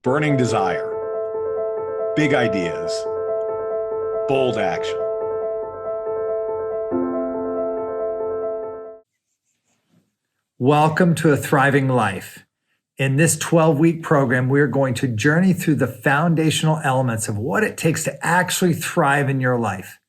burning desire, big ideas, bold action. Welcome to A Thriving Life. In this 12-week program, we're going to journey through the foundational elements of what it takes to actually thrive in your life.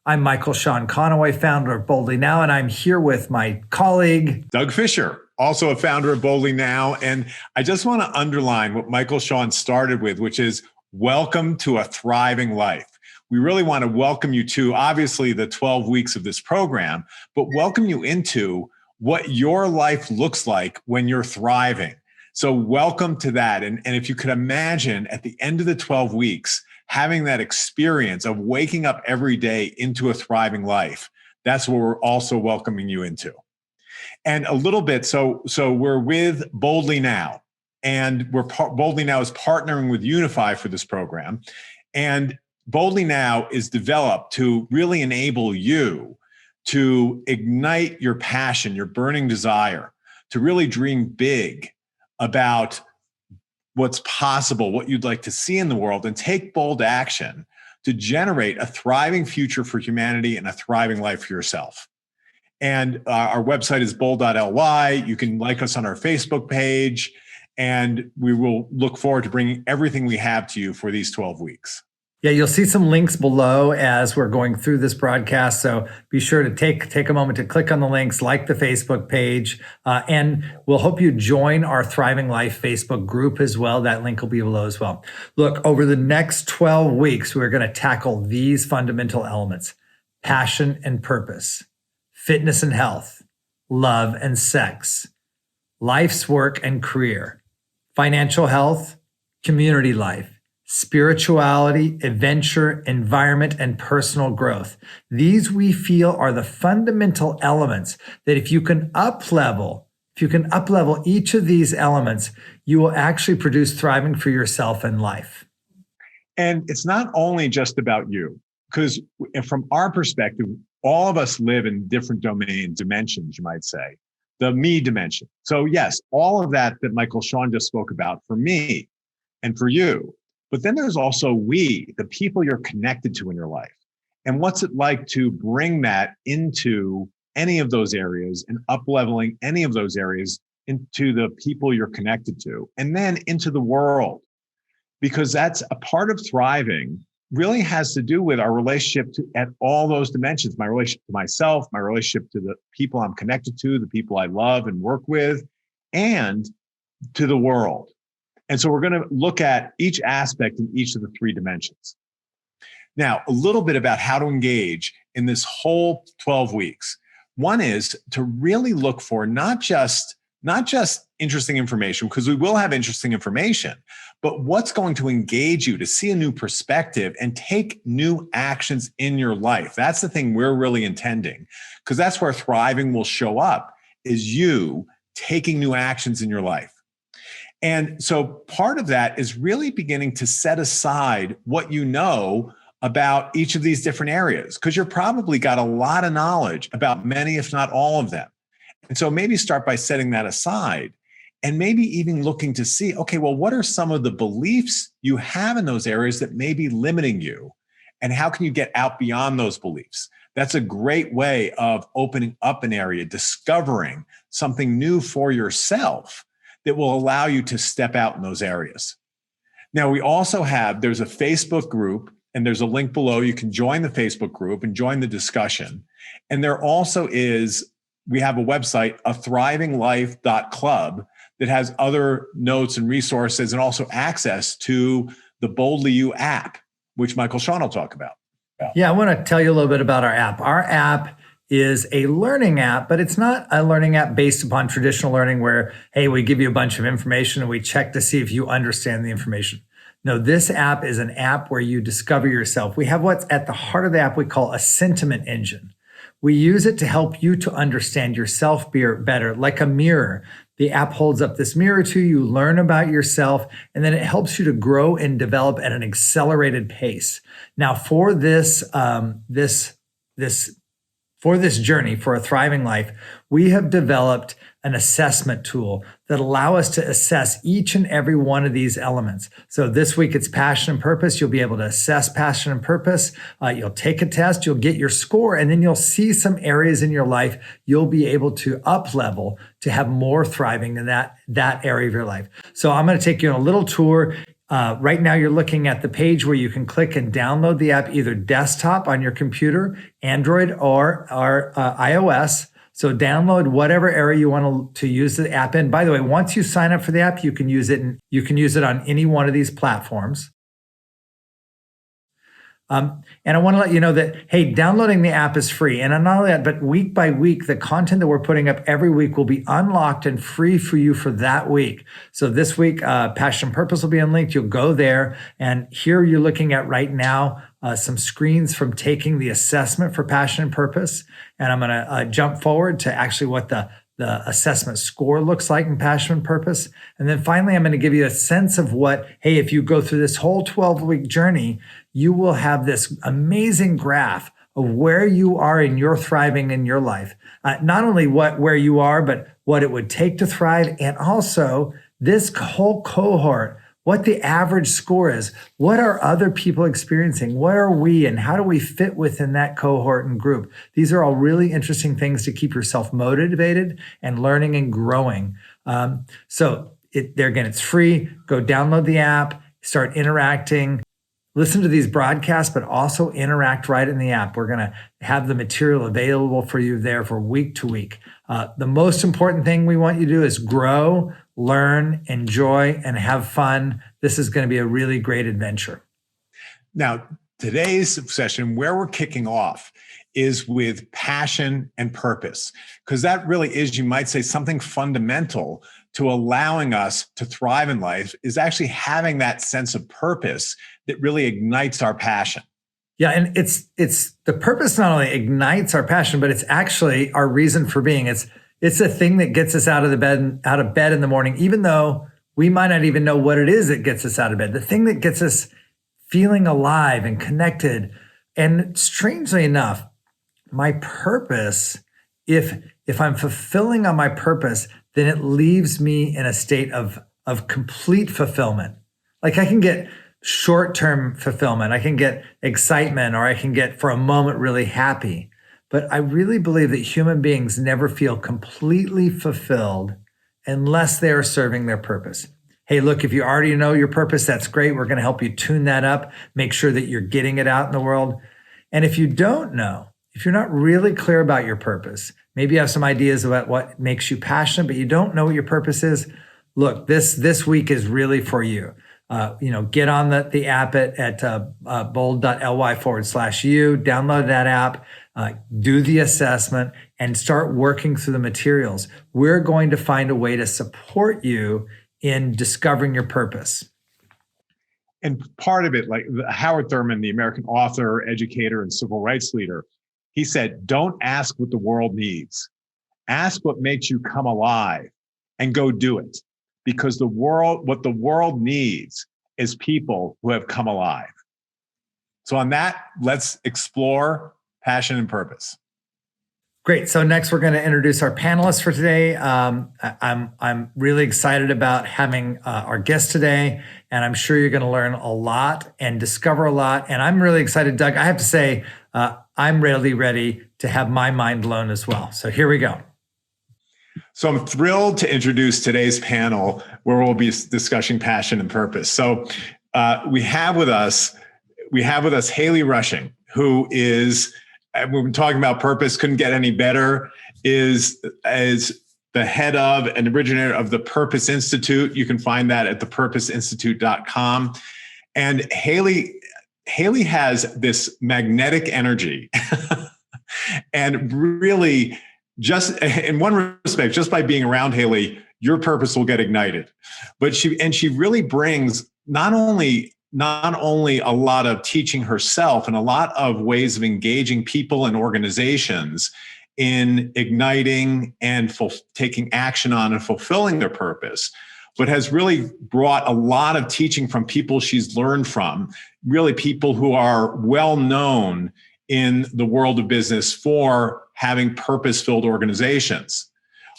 I'm Michael Sean Conaway, founder of Boldly Now, and I'm here with my colleague, Doug Fisher, also a founder of Boldly Now. And I just want to underline what Michael Sean started with, which is welcome to a thriving life. We really want to welcome you to, obviously, the 12 weeks of this program, but welcome you into what your life looks like when you're thriving. So welcome to that. And if you could imagine at the end of the 12 weeks, having that experience of waking up every day into a thriving life, that's what we're also welcoming you into. And a little bit, so we're with Boldly Now, and Boldly Now is partnering with Unify for this program. And Boldly Now is developed to really enable you to ignite your passion, your burning desire, to really dream big about what's possible, what you'd like to see in the world, and take bold action to generate a thriving future for humanity and a thriving life for yourself. And our website is bold.ly. You can like us on our Facebook page, and we will look forward to bringing everything we have to you for these 12 weeks. Yeah, you'll see some links below as we're going through this broadcast. So be sure to take a moment to click on the links, like the Facebook page, and we'll hope you join our Thriving Life Facebook group as well. That link will be below as well. Look, over the next 12 weeks, we're going to tackle these fundamental elements: passion and purpose, fitness and health, love and sex, life's work and career, financial health, community life, spirituality, adventure, environment, and personal growth. These we feel are the fundamental elements that if you can up-level each of these elements, you will actually produce thriving for yourself and life. And it's not only just about you, because from our perspective, all of us live in different dimensions, you might say, the me dimension. So yes, all of that Michael Sean just spoke about for me and for you. But then there's also we, the people you're connected to in your life. And what's it like to bring that into any of those areas and up-leveling any of those areas into the people you're connected to, and then into the world? Because that's a part of thriving, really has to do with our relationship at all those dimensions: my relationship to myself, my relationship to the people I'm connected to, the people I love and work with, and to the world. And so we're going to look at each aspect in each of the three dimensions. Now, a little bit about how to engage in this whole 12 weeks. One is to really look for not just interesting information, because we will have interesting information, but what's going to engage you to see a new perspective and take new actions in your life. That's the thing we're really intending, because that's where thriving will show up, is you taking new actions in your life. And so part of that is really beginning to set aside what you know about each of these different areas, because you're probably got a lot of knowledge about many, if not all of them. And so maybe start by setting that aside, and maybe even looking to see, okay, well, what are some of the beliefs you have in those areas that may be limiting you? And how can you get out beyond those beliefs? That's a great way of opening up an area, discovering something new for yourself that will allow you to step out in those areas. Now, we also there's a Facebook group, and there's a link below. You can join the Facebook group and join the discussion. And there also we have a website, athrivinglife.club, that has other notes and resources, and also access to the Boldly You app, which Michael Sean will talk about. Yeah, I want to tell you a little bit about our app. Our app is a learning app, but it's not a learning app based upon traditional learning where, hey, we give you a bunch of information and we check to see if you understand the information. No, this app is an app where you discover yourself. We have what's at the heart of the app we call a sentiment engine. We use it to help you to understand yourself better, like a mirror. The app holds up this mirror to you, learn about yourself, and then it helps you to grow and develop at an accelerated pace. Now, for this journey, for a thriving life, we have developed an assessment tool that allow us to assess each and every one of these elements. So this week it's passion and purpose. You'll be able to assess passion and purpose. You'll take a test, you'll get your score, and then you'll see some areas in your life you'll be able to up level to have more thriving in that area of your life. So I'm going to take you on a little tour. Right now, you're looking at the page where you can click and download the app, either desktop on your computer, Android, or iOS. So download whatever area you want to use the app in. By the way, once you sign up for the app, you can use it on any one of these platforms. And I want to let you know that, hey, downloading the app is free. And not only that, but week by week, the content that we're putting up every week will be unlocked and free for you for that week. So this week, Passion and Purpose will be unlinked. You'll go there. And here you're looking at right now some screens from taking the assessment for Passion and Purpose. And I'm going to jump forward to actually what the assessment score looks like in Passion and Purpose. And then finally, I'm going to give you a sense of what, hey, if you go through this whole 12-week journey, you will have this amazing graph of where you are in your thriving in your life. Not only where you are, but what it would take to thrive. And also this whole cohort, what the average score is. What are other people experiencing? What are we, and how do we fit within that cohort and group? These are all really interesting things to keep yourself motivated and learning and growing. It's free. Go download the app, start interacting. Listen to these broadcasts, but also interact right in the app. We're going to have the material available for you there for week to week. The most important thing we want you to do is grow, learn, enjoy, and have fun. This is going to be a really great adventure. Now, today's session, where we're kicking off, is with passion and purpose, because that really is, you might say, something fundamental to allowing us to thrive in life, is actually having that sense of purpose that really ignites our passion. Yeah, and it's the purpose not only ignites our passion, but it's actually our reason for being. It's the thing that gets us out of bed in the morning, even though we might not even know what it is that gets us out of bed. The thing that gets us feeling alive and connected. And strangely enough, my purpose, if I'm fulfilling on my purpose, then it leaves me in a state of complete fulfillment. Like I can get short-term fulfillment, I can get excitement, or I can get for a moment really happy. But I really believe that human beings never feel completely fulfilled unless they are serving their purpose. Hey, look, if you already know your purpose, that's great. We're going to help you tune that up, make sure that you're getting it out in the world. And if you don't know, if you're not really clear about your purpose, maybe you have some ideas about what makes you passionate, but you don't know what your purpose is, look, this week is really for you. Get on the app at bold.ly/you, download that app, do the assessment, and start working through the materials. We're going to find a way to support you in discovering your purpose. And part of it, like Howard Thurman, the American author, educator, and civil rights leader, he said, don't ask what the world needs. Ask what makes you come alive and go do it. Because what the world needs is people who have come alive. So on that, let's explore passion and purpose. Great. So next, we're going to introduce our panelists for today. I'm really excited about having our guest today, and I'm sure you're going to learn a lot and discover a lot. And I'm really excited, Doug. I have to say, I'm really ready to have my mind blown as well. So here we go. So I'm thrilled to introduce today's panel, where we'll be discussing passion and purpose. So we have with us Haley Rushing, who is, we've been talking about purpose, couldn't get any better, is the head of and originator of the Purpose Institute. You can find that at thepurposeinstitute.com. And Haley has this magnetic energy and really, just in one respect, just by being around Haley, your purpose will get ignited. But she really brings not only a lot of teaching herself and a lot of ways of engaging people and organizations in igniting and taking action on and fulfilling their purpose, but has really brought a lot of teaching from people she's learned from, really people who are well known in the world of business for having purpose-filled organizations.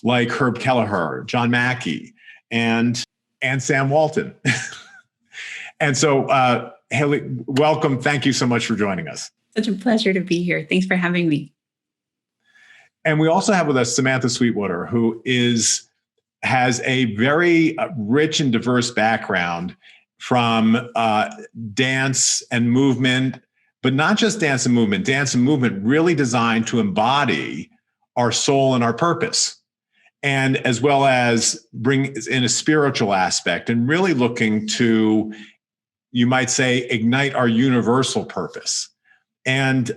like Herb Kelleher, John Mackey, and Sam Walton. And so, Haley, welcome. Thank you so much for joining us. Such a pleasure to be here. Thanks for having me. And we also have with us Samantha Sweetwater, who has a very rich and diverse background from dance and movement, but not just dance and movement really designed to embody our soul and our purpose, and as well as bring in a spiritual aspect and really looking to, you might say, ignite our universal purpose. And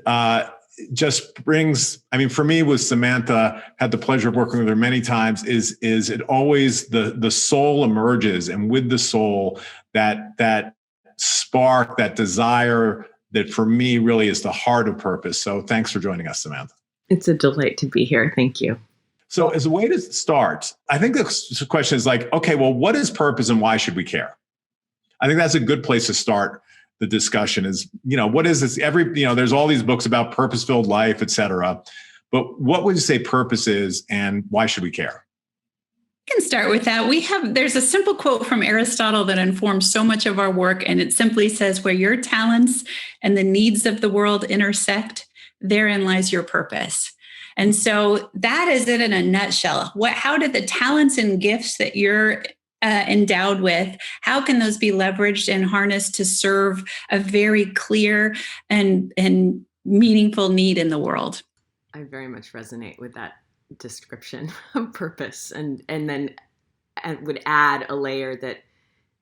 just brings, I mean, for me with Samantha, had the pleasure of working with her many times, is it always the soul emerges, and with the soul, that spark, that desire that for me really is the heart of purpose. So thanks for joining us, Samantha. It's a delight to be here. Thank you. So as a way to start, I think the question is like, okay, well, what is purpose and why should we care? I think that's a good place to start the discussion is, what is this? There's all these books about purpose-filled life, et cetera. But what would you say purpose is and why should we care? I can start with that. There's a simple quote from Aristotle that informs so much of our work. And it simply says, where your talents and the needs of the world intersect, therein lies your purpose. And so that is it in a nutshell. How do the talents and gifts that you're endowed with, how can those be leveraged and harnessed to serve a very clear and meaningful need in the world? I very much resonate with that description of purpose, and then would add a layer that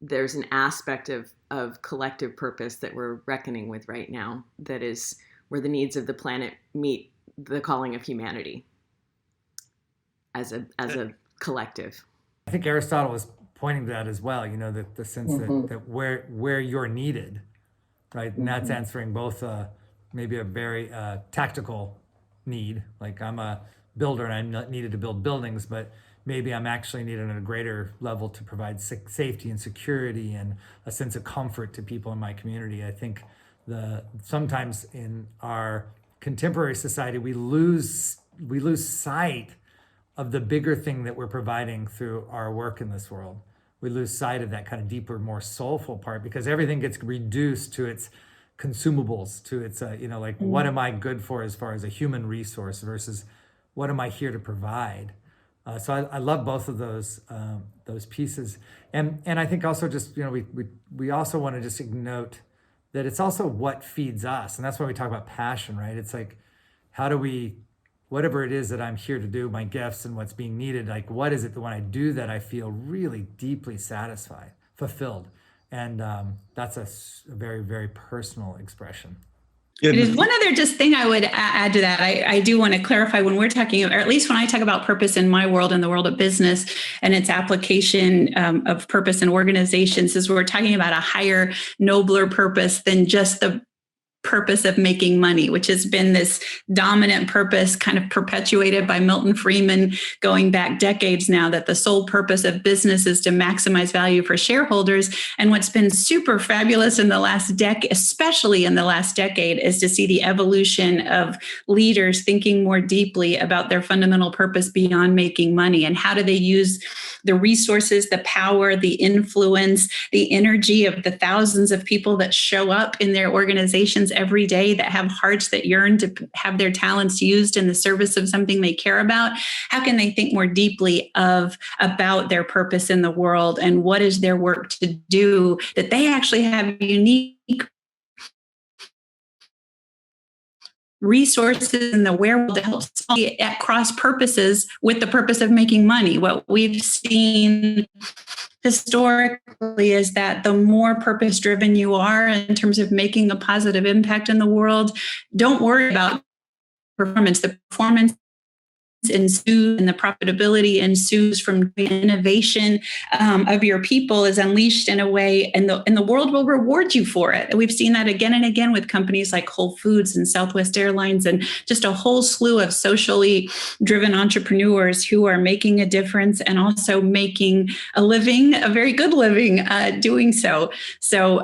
there's an aspect of collective purpose that we're reckoning with right now, that is where the needs of the planet meet the calling of humanity as a collective. I think Aristotle was pointing to that as well, that the sense that where you're needed, right? And that's answering both maybe a very tactical need, like I'm a builder and I'm not needed to build buildings, but maybe I'm actually needed at a greater level to provide safety and security and a sense of comfort to people in my community. I think sometimes in our contemporary society, we lose sight of the bigger thing that we're providing through our work in this world. We lose sight of that kind of deeper, more soulful part, because everything gets reduced to its consumables, to its, what am I good for as far as a human resource versus what am I here to provide? So I love both of those pieces. And I think also just, we also want to just note that it's also what feeds us. And that's why we talk about passion, right? It's like, how do we, whatever it is that I'm here to do, my gifts and what's being needed, like what is it that when I do that, I feel really deeply satisfied, fulfilled. And that's a very, very personal expression. It is one other just thing I would add to that. I do want to clarify when we're talking, or at least when I talk about purpose in my world, in the world of business and its application of purpose in organizations, is we're talking about a higher, nobler purpose than just the purpose of making money, which has been this dominant purpose kind of perpetuated by Milton Friedman going back decades now, that the sole purpose of business is to maximize value for shareholders. And what's been super fabulous in the last decade, especially in the last decade, is to see the evolution of leaders thinking more deeply about their fundamental purpose beyond making money, and how do they use the resources, the power, the influence, the energy of the thousands of people that show up in their organizations every day, that have hearts that yearn to have their talents used in the service of something they care about. How can they think more deeply about their purpose in the world, and what is their work to do that they actually have unique resources in the wherewithal to help at cross purposes with the purpose of making money. What we've seen historically is that the more purpose-driven you are in terms of making a positive impact in the world, don't worry about performance. The performance ensues and the profitability ensues from the innovation of your people is unleashed in a way, and the world will reward you for it. And we've seen that again and again with companies like Whole Foods and Southwest Airlines, and just a whole slew of socially driven entrepreneurs who are making a difference and also making a living, a very good living doing so. So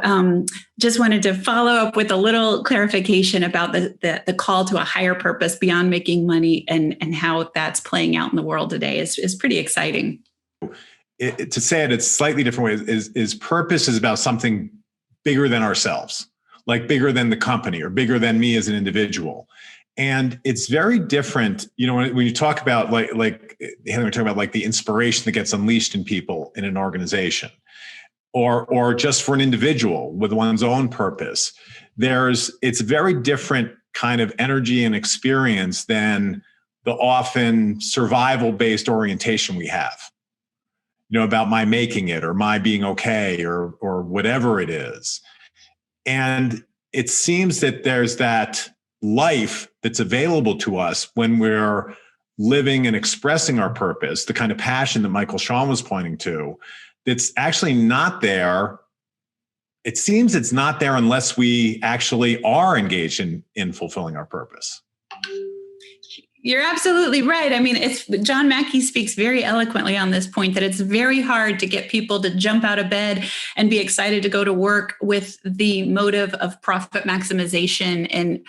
just wanted to follow up with a little clarification about the call to a higher purpose beyond making money, and how how that's playing out in the world today is pretty exciting. To say it, it's slightly different way is purpose is about something bigger than ourselves, like bigger than the company or bigger than me as an individual. And it's very different, when you talk about like Haley, we're talking about like the inspiration that gets unleashed in people in an organization, or just for an individual with one's own purpose. It's very different kind of energy and experience than the often survival-based orientation we have, about my making it or my being okay or whatever it is. And it seems that there's that life that's available to us when we're living and expressing our purpose, the kind of passion that Michael Shawn was pointing to, that's actually not there. It seems it's not there unless we actually are engaged in fulfilling our purpose. You're absolutely right. I mean, John Mackey speaks very eloquently on this point that it's very hard to get people to jump out of bed and be excited to go to work with the motive of profit maximization and,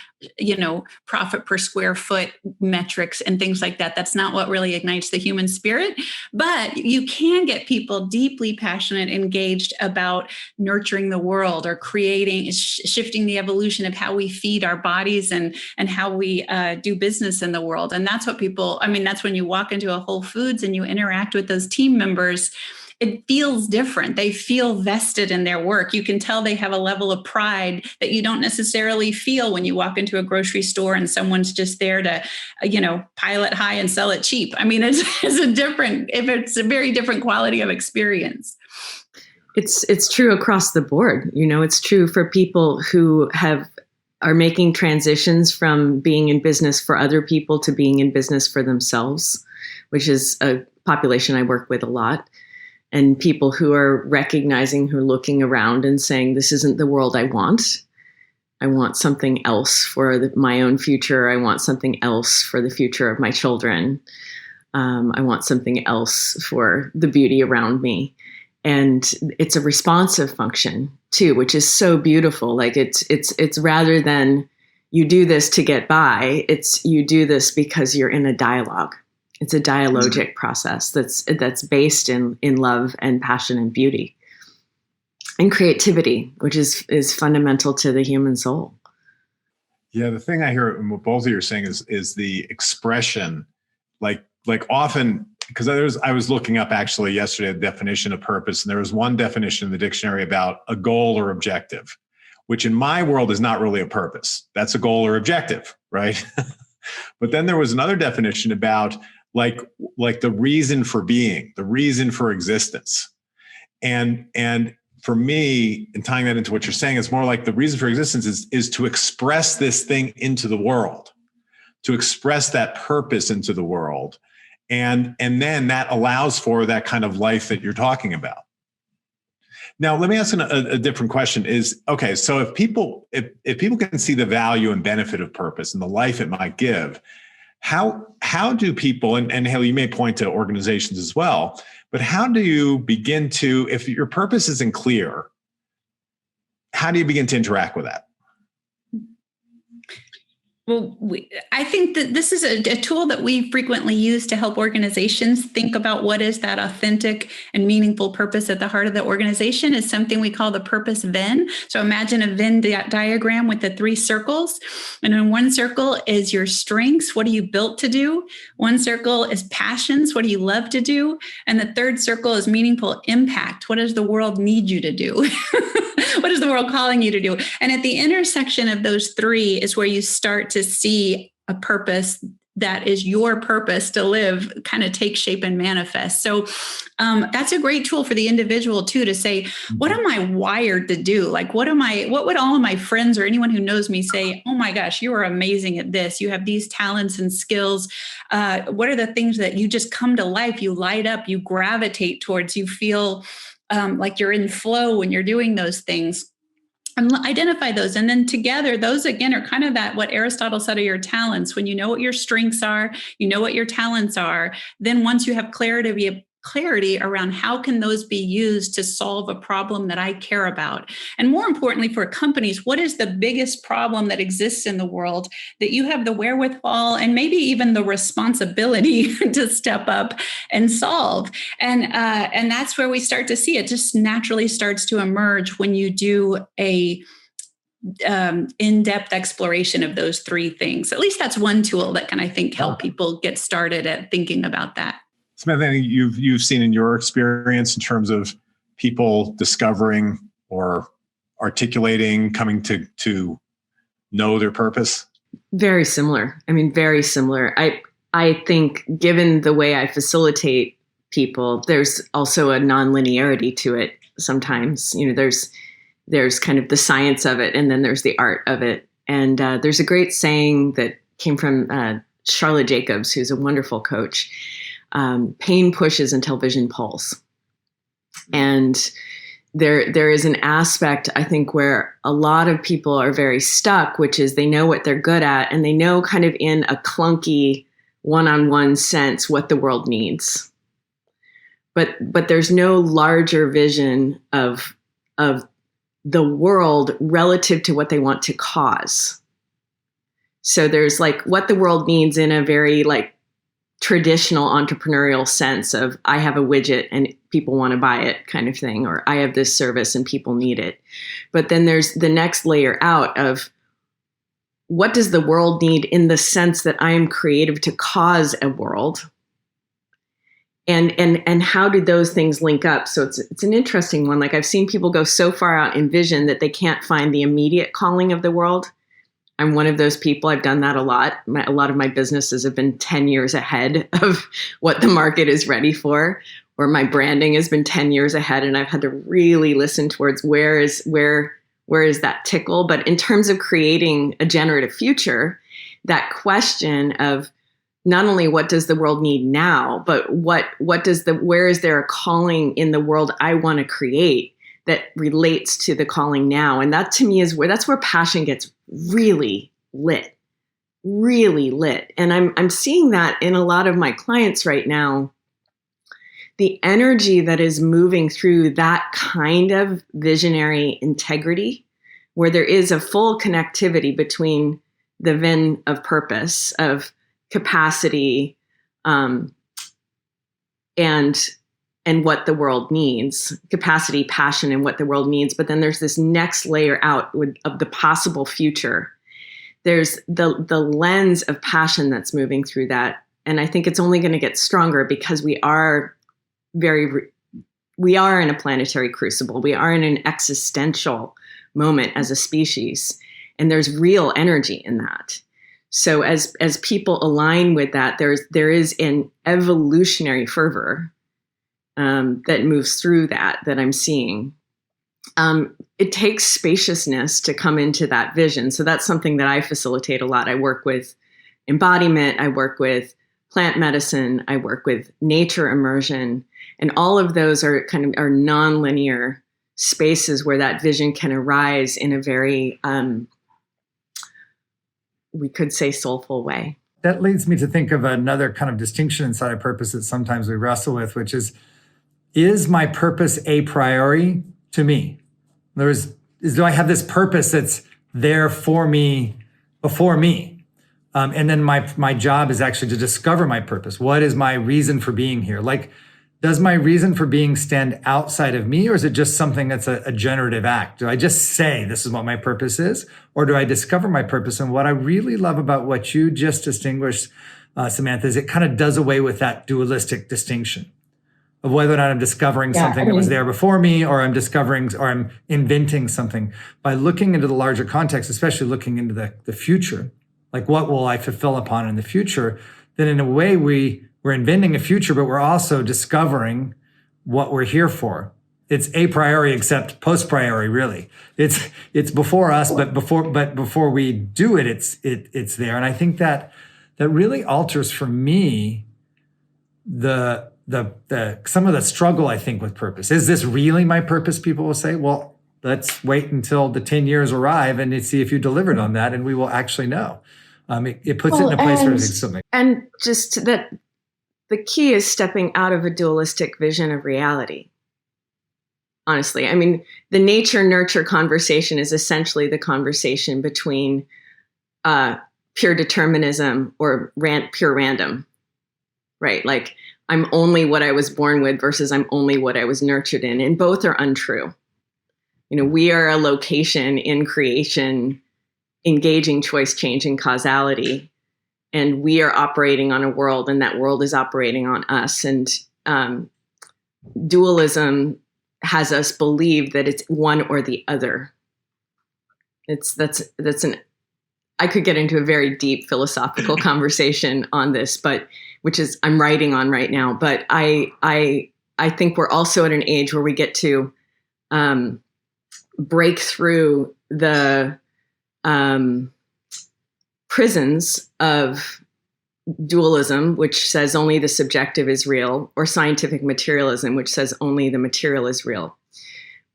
profit per square foot metrics and things like that. That's not what really ignites the human spirit. But you can get people deeply passionate, engaged about nurturing the world or creating, shifting the evolution of how we feed our bodies and how we do business in the world. And that's what that's when you walk into a Whole Foods and you interact with those team members, it feels different. They feel vested in their work. You can tell they have a level of pride that you don't necessarily feel when you walk into a grocery store and someone's just there to, pile it high and sell it cheap. I mean, it's a very different quality of experience. It's true across the board. It's true for people who are making transitions from being in business for other people to being in business for themselves, which is a population I work with a lot. And people who are recognizing, who are looking around and saying, this isn't the world I want. I want something else for my own future. I want something else for the future of my children. I want something else for the beauty around me. And it's a responsive function too, which is so beautiful. Like it's rather than you do this to get by, it's you do this because you're in a dialogue. It's a dialogic process that's based in love and passion and beauty and creativity, which is fundamental to the human soul. Yeah, the thing I hear in what both of you are saying is the expression, like often, because I was looking up actually yesterday the definition of purpose, and there was one definition in the dictionary about a goal or objective, which in my world is not really a purpose. That's a goal or objective, right? But then there was another definition about like the reason for being, the reason for existence. And for me, and tying that into what you're saying, it's more like the reason for existence is to express this thing into the world, to express that purpose into the world. And then that allows for that kind of life that you're talking about. Now, let me ask a different question is, okay, so if people can see the value and benefit of purpose and the life it might give, how do people, and Haley, you may point to organizations as well, but how do you begin to, if your purpose isn't clear, how do you begin to interact with that? Well, I think that this is a tool that we frequently use to help organizations think about what is that authentic and meaningful purpose at the heart of the organization is something we call the purpose Venn. So imagine a Venn diagram with the 3 circles. And in one circle is your strengths. What are you built to do? One circle is passions. What do you love to do? And the third circle is meaningful impact. What does the world need you to do? What is the world calling you to do? And at the intersection of those 3 is where you start to see a purpose that is your purpose to live kind of take shape and manifest. So that's a great tool for the individual too, to say, what am I wired to do? Like, what would all of my friends or anyone who knows me say, oh my gosh, you are amazing at this. You have these talents and skills. What are the things that you just come to life? You light up, you gravitate towards, you feel like you're in flow when you're doing those things. And identify those. And then together, those again are kind of that, what Aristotle said are your talents. When you know what your strengths are, you know what your talents are. Then once you have clarity clarity around how can those be used to solve a problem that I care about. And more importantly, for companies, what is the biggest problem that exists in the world that you have the wherewithal and maybe even the responsibility to step up and solve? And that's where we start to see it just naturally starts to emerge when you do a in-depth exploration of those three things. At least that's one tool that can, I think, help people get started at thinking about that. Samantha, you've seen in your experience in terms of people discovering or articulating, coming to know their purpose? Very similar. I mean, very similar. I think given the way I facilitate people, there's also a non-linearity to it sometimes. There's kind of the science of it, and then there's the art of it. And there's a great saying that came from Charlotte Jacobs, who's a wonderful coach. Pain pushes until vision pulls. And there is an aspect, I think, where a lot of people are very stuck, which is they know what they're good at, and they know kind of in a clunky one-on-one sense what the world needs. But there's no larger vision of the world relative to what they want to cause. So there's like what the world needs in a very like traditional entrepreneurial sense of I have a widget and people want to buy it kind of thing, or I have this service and people need it. But then there's the next layer out of what does the world need in the sense that I am creative to cause a world? And how do those things link up? So it's an interesting one. Like I've seen people go so far out in vision that they can't find the immediate calling of the world. I'm one of those people. I've done that a lot. A lot of my businesses have been 10 years ahead of what the market is ready for, or my branding has been 10 years ahead. And I've had to really listen towards where is that tickle. But in terms of creating a generative future, that question of not only what does the world need now, but where is there a calling in the world I want to create that relates to the calling now? And that to me is that's where passion gets really lit. And I'm seeing that in a lot of my clients right now. The energy that is moving through that kind of visionary integrity, where there is a full connectivity between the Venn of purpose, of capacity, and what the world needs, capacity, passion, and what the world needs. But then there's this next layer out of the possible future. There's the lens of passion that's moving through that. And I think it's only going to get stronger because we are in a planetary crucible. We are in an existential moment as a species, and there's real energy in that. So as people align with that, there is an evolutionary fervor that moves through that I'm seeing. It takes spaciousness to come into that vision. So that's something that I facilitate a lot. I work with embodiment. I work with plant medicine. I work with nature immersion. And all of those are nonlinear spaces where that vision can arise in a very, we could say, soulful way. That leads me to think of another kind of distinction inside of purpose that sometimes we wrestle with, which is my purpose a priori to me? Do I have this purpose that's there for me, before me? And then my job is actually to discover my purpose. What is my reason for being here? Like, does my reason for being stand outside of me, or is it just something that's a generative act? Do I just say this is what my purpose is, or do I discover my purpose? And what I really love about what you just distinguished, Samantha, is it kind of does away with that dualistic distinction of whether or not I'm discovering something that was there before me, or I'm discovering, or I'm inventing something. By looking into the larger context, especially looking into the future, like what will I fulfill upon in the future, then in a way we're inventing a future, but we're also discovering what we're here for. It's a priori, except post priori, really. It's before us, but before we do it, it's there. And I think that really alters for me the some of the struggle, I think, with purpose. Is this really my purpose? People will say, well, let's wait until the 10 years arrive and see if you delivered on that, and we will actually know. It puts it in a place where it's something. And just that the key is stepping out of a dualistic vision of reality. Honestly, I mean, the nature-nurture conversation is essentially the conversation between pure determinism or pure random, right? Like, I'm only what I was born with versus I'm only what I was nurtured in. And both are untrue. We are a location in creation, engaging choice, change, and causality. And we are operating on a world, and that world is operating on us. And dualism has us believe that it's one or the other. I could get into a very deep philosophical conversation on this, but which is I'm writing on right now. But I think we're also at an age where we get to break through the prisons of dualism, which says only the subjective is real, or scientific materialism, which says only the material is real.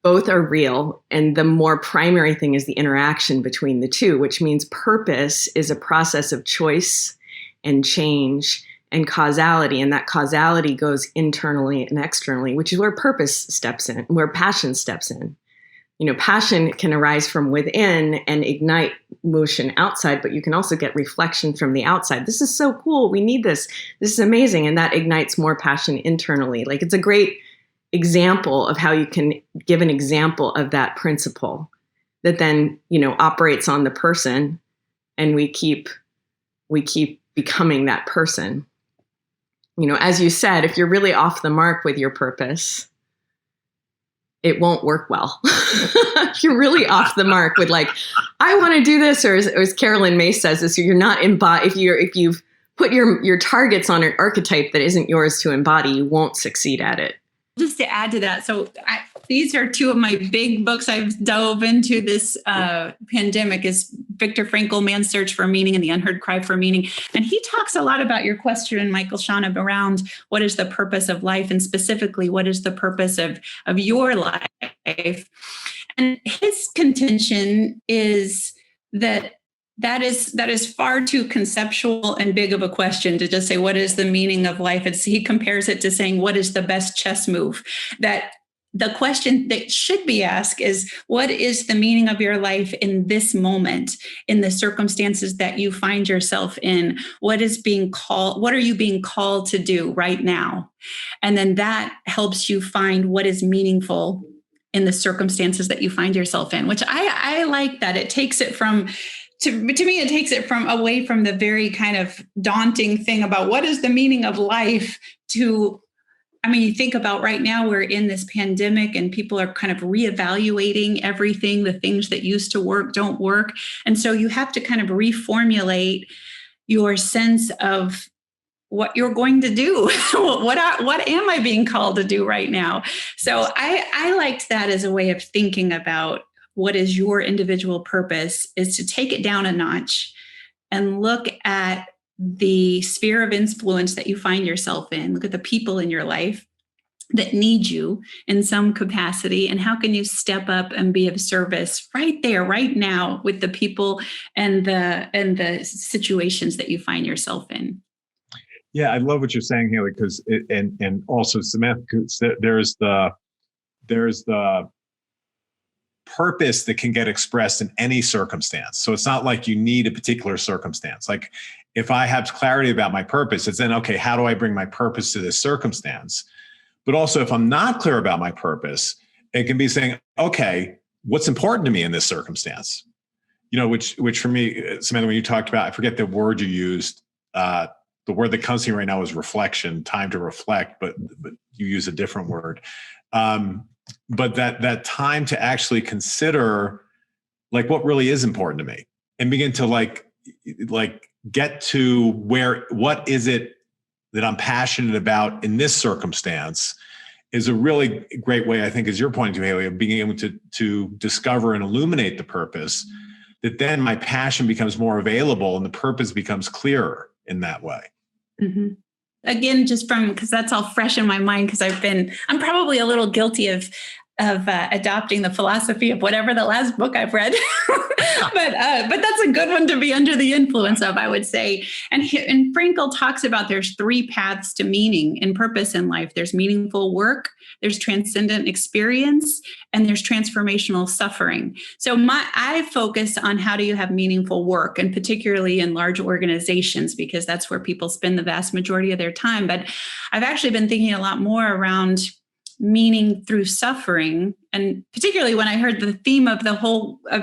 Both are real, and the more primary thing is the interaction between the two, which means purpose is a process of choice and change and causality, and that causality goes internally and externally, which is where purpose steps in, where passion steps in. Passion can arise from within and ignite motion outside, but you can also get reflection from the outside. This is so cool. We need this. This is amazing. And that ignites more passion internally. Like, it's a great example of how you can give an example of that principle that then, operates on the person, and we keep becoming that person. As you said, if you're really off the mark with your purpose, it won't work well. If you're really off the mark with like, I want to do this, or as Carolyn May says this, you're not if you've put your targets on an archetype that isn't yours to embody, you won't succeed at it. Just to add to that, so these are two of my big books I've dove into this pandemic is Viktor Frankl, Man's Search for Meaning and the Unheard Cry for Meaning. And he talks a lot about your question, Michael Shauna, around what is the purpose of life, and specifically, what is the purpose of your life? And his contention is that is far too conceptual and big of a question to just say, what is the meaning of life? He compares it to saying, what is the best chess move? That the question that should be asked is, what is the meaning of your life in this moment, in the circumstances that you find yourself in? What are you being called to do right now? And then that helps you find what is meaningful in the circumstances that you find yourself in, which I like that. It takes it from, to me, it takes it from away from the very kind of daunting thing about what is the meaning of life to, you think about right now, we're in this pandemic and people are kind of reevaluating everything. The things that used to work don't work. And so you have to kind of reformulate your sense of what you're going to do. What am I being called to do right now? So I liked that as a way of thinking about what is your individual purpose, is to take it down a notch and look at the sphere of influence that you find yourself in. Look at the people in your life that need you in some capacity, and how can you step up and be of service right there, right now, with the people and the situations that you find yourself in. Yeah, I love what you're saying, Haley, because and also Samantha, there's the purpose that can get expressed in any circumstance. So it's not like you need a particular circumstance. Like, if I have clarity about my purpose, it's then, okay, how do I bring my purpose to this circumstance? But also, if I'm not clear about my purpose, it can be saying, okay, what's important to me in this circumstance? Which for me, Samantha, when you talked about, I forget the word you used, the word that comes to me right now is reflection, time to reflect, but you use a different word. But that time to actually consider like what really is important to me, and begin to like get to what is it that I'm passionate about in this circumstance, is a really great way, I think, as you're pointing to, Haley, of being able to discover and illuminate the purpose, that then my passion becomes more available and the purpose becomes clearer in that way. Mm-hmm. Again, just because that's all fresh in my mind, because I'm probably a little guilty of adopting the philosophy of whatever the last book I've read, but that's a good one to be under the influence of, I would say. And Frankl talks about there's 3 paths to meaning and purpose in life. There's meaningful work, there's transcendent experience, and there's transformational suffering. So I focus on how do you have meaningful work, and particularly in large organizations, because that's where people spend the vast majority of their time. But I've actually been thinking a lot more around meaning through suffering, and particularly when I heard the theme of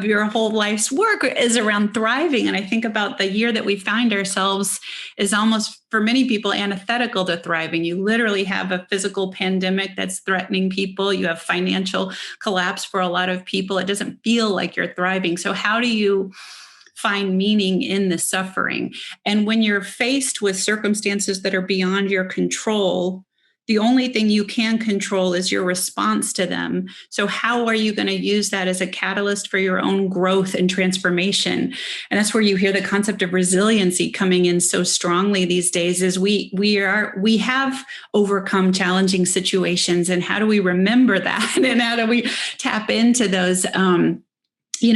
your whole life's work is around thriving. And I think about the year that we find ourselves is almost, for many people, antithetical to thriving. You literally have a physical pandemic that's threatening people. You have financial collapse for a lot of people. It doesn't feel like you're thriving. So how do you find meaning in the suffering? And when you're faced with circumstances that are beyond your control, the only thing you can control is your response to them. So how are you going to use that as a catalyst for your own growth and transformation? And that's where you hear the concept of resiliency coming in so strongly these days, is we have overcome challenging situations. And how do we remember that? And how do we tap into those,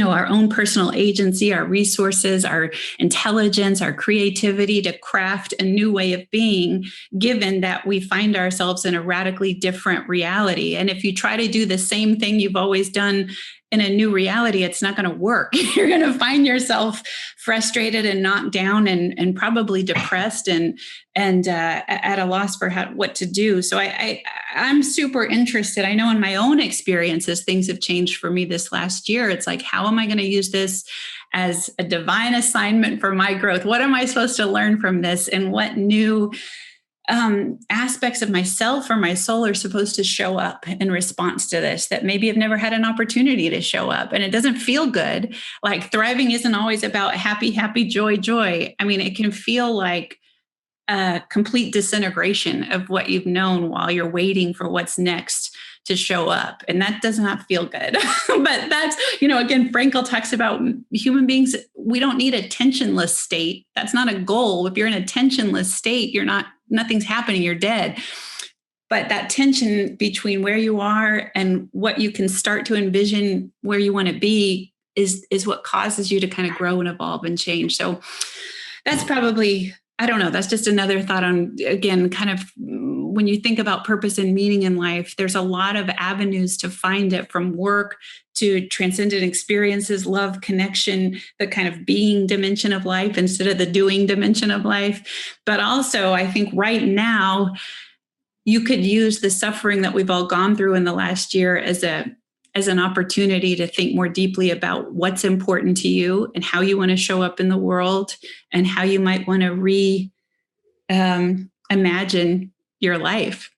our own personal agency, our resources, our intelligence, our creativity to craft a new way of being, given that we find ourselves in a radically different reality. And if you try to do the same thing you've always done in a new reality, it's not going to work. You're going to find yourself frustrated and knocked down and probably depressed and at a loss for what to do. So I'm super interested. I know in my own experiences, things have changed for me this last year. It's like, how am I going to use this as a divine assignment for my growth? What am I supposed to learn from this? And what new aspects of myself or my soul are supposed to show up in response to this that maybe have never had an opportunity to show up? And it doesn't feel good. Like thriving isn't always about happy, happy, joy, joy. I mean, it can feel like a complete disintegration of what you've known while you're waiting for what's next to show up. And that does not feel good. But that's, again, Frankl talks about human beings, we don't need a tensionless state. That's not a goal. If you're in a tensionless state, nothing's happening, you're dead. But that tension between where you are and what you can start to envision where you want to be is what causes you to kind of grow and evolve and change. So that's probably, I don't know, that's just another thought on, again, kind of when you think about purpose and meaning in life, there's a lot of avenues to find it, from work to transcendent experiences, love, connection, the kind of being dimension of life instead of the doing dimension of life. But also, I think right now, you could use the suffering that we've all gone through in the last year as an opportunity to think more deeply about what's important to you and how you want to show up in the world and how you might want to imagine your life.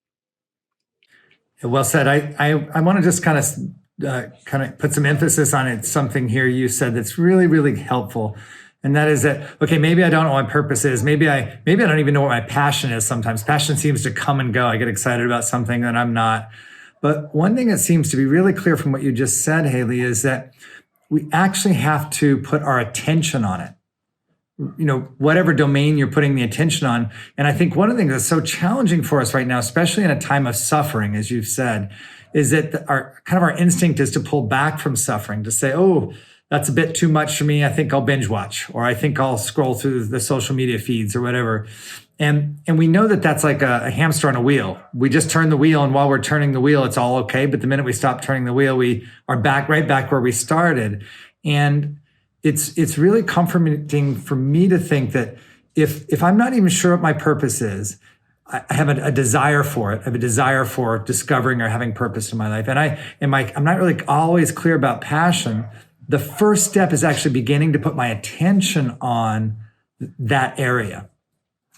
Well said. I want to just kind of put some emphasis on it. Something here you said that's really, really helpful. And that is that, okay, maybe I don't know what my purpose is. Maybe I don't even know what my passion is sometimes. Passion seems to come and go. I get excited about something that I'm not. But one thing that seems to be really clear from what you just said, Haley, is that we actually have to put our attention on it. Whatever domain you're putting the attention on. And I think one of the things that's so challenging for us right now, especially in a time of suffering, as you've said, is that our instinct is to pull back from suffering, to say, oh, that's a bit too much for me. I think I'll binge watch, or I think I'll scroll through the social media feeds or whatever. And we know that that's like a hamster on a wheel. We just turn the wheel, and while we're turning the wheel, it's all okay. But the minute we stop turning the wheel, we are right back where we started. And it's really comforting for me to think that if I'm not even sure what my purpose is, I have a desire for it. I have a desire for discovering or having purpose in my life. And I'm not really always clear about passion. The first step is actually beginning to put my attention on that area.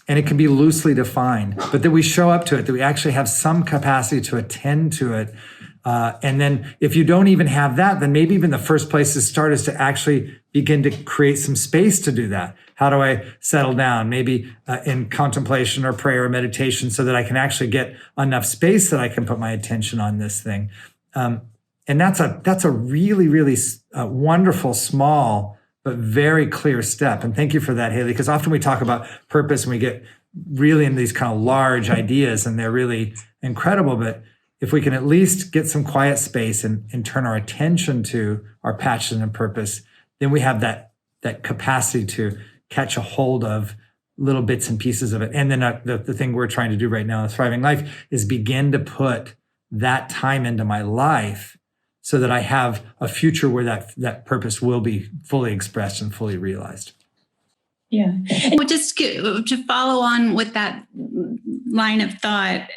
And it can be loosely defined, but that we show up to it, that we actually have some capacity to attend to it. And then if you don't even have that, then maybe even the first place to start is to actually begin to create some space to do that. How do I settle down? Maybe in contemplation or prayer or meditation, so that I can actually get enough space that I can put my attention on this thing. And that's a really, really wonderful, small, but very clear step. And thank you for that, Haley, because often we talk about purpose and we get really into these kind of large ideas and they're really incredible. But if we can at least get some quiet space and turn our attention to our passion and purpose, then we have that capacity to catch a hold of little bits and pieces of it. And then the thing we're trying to do right now in Thriving Life is begin to put that time into my life so that I have a future where that purpose will be fully expressed and fully realized. Yeah. And just to follow on with that line of thought,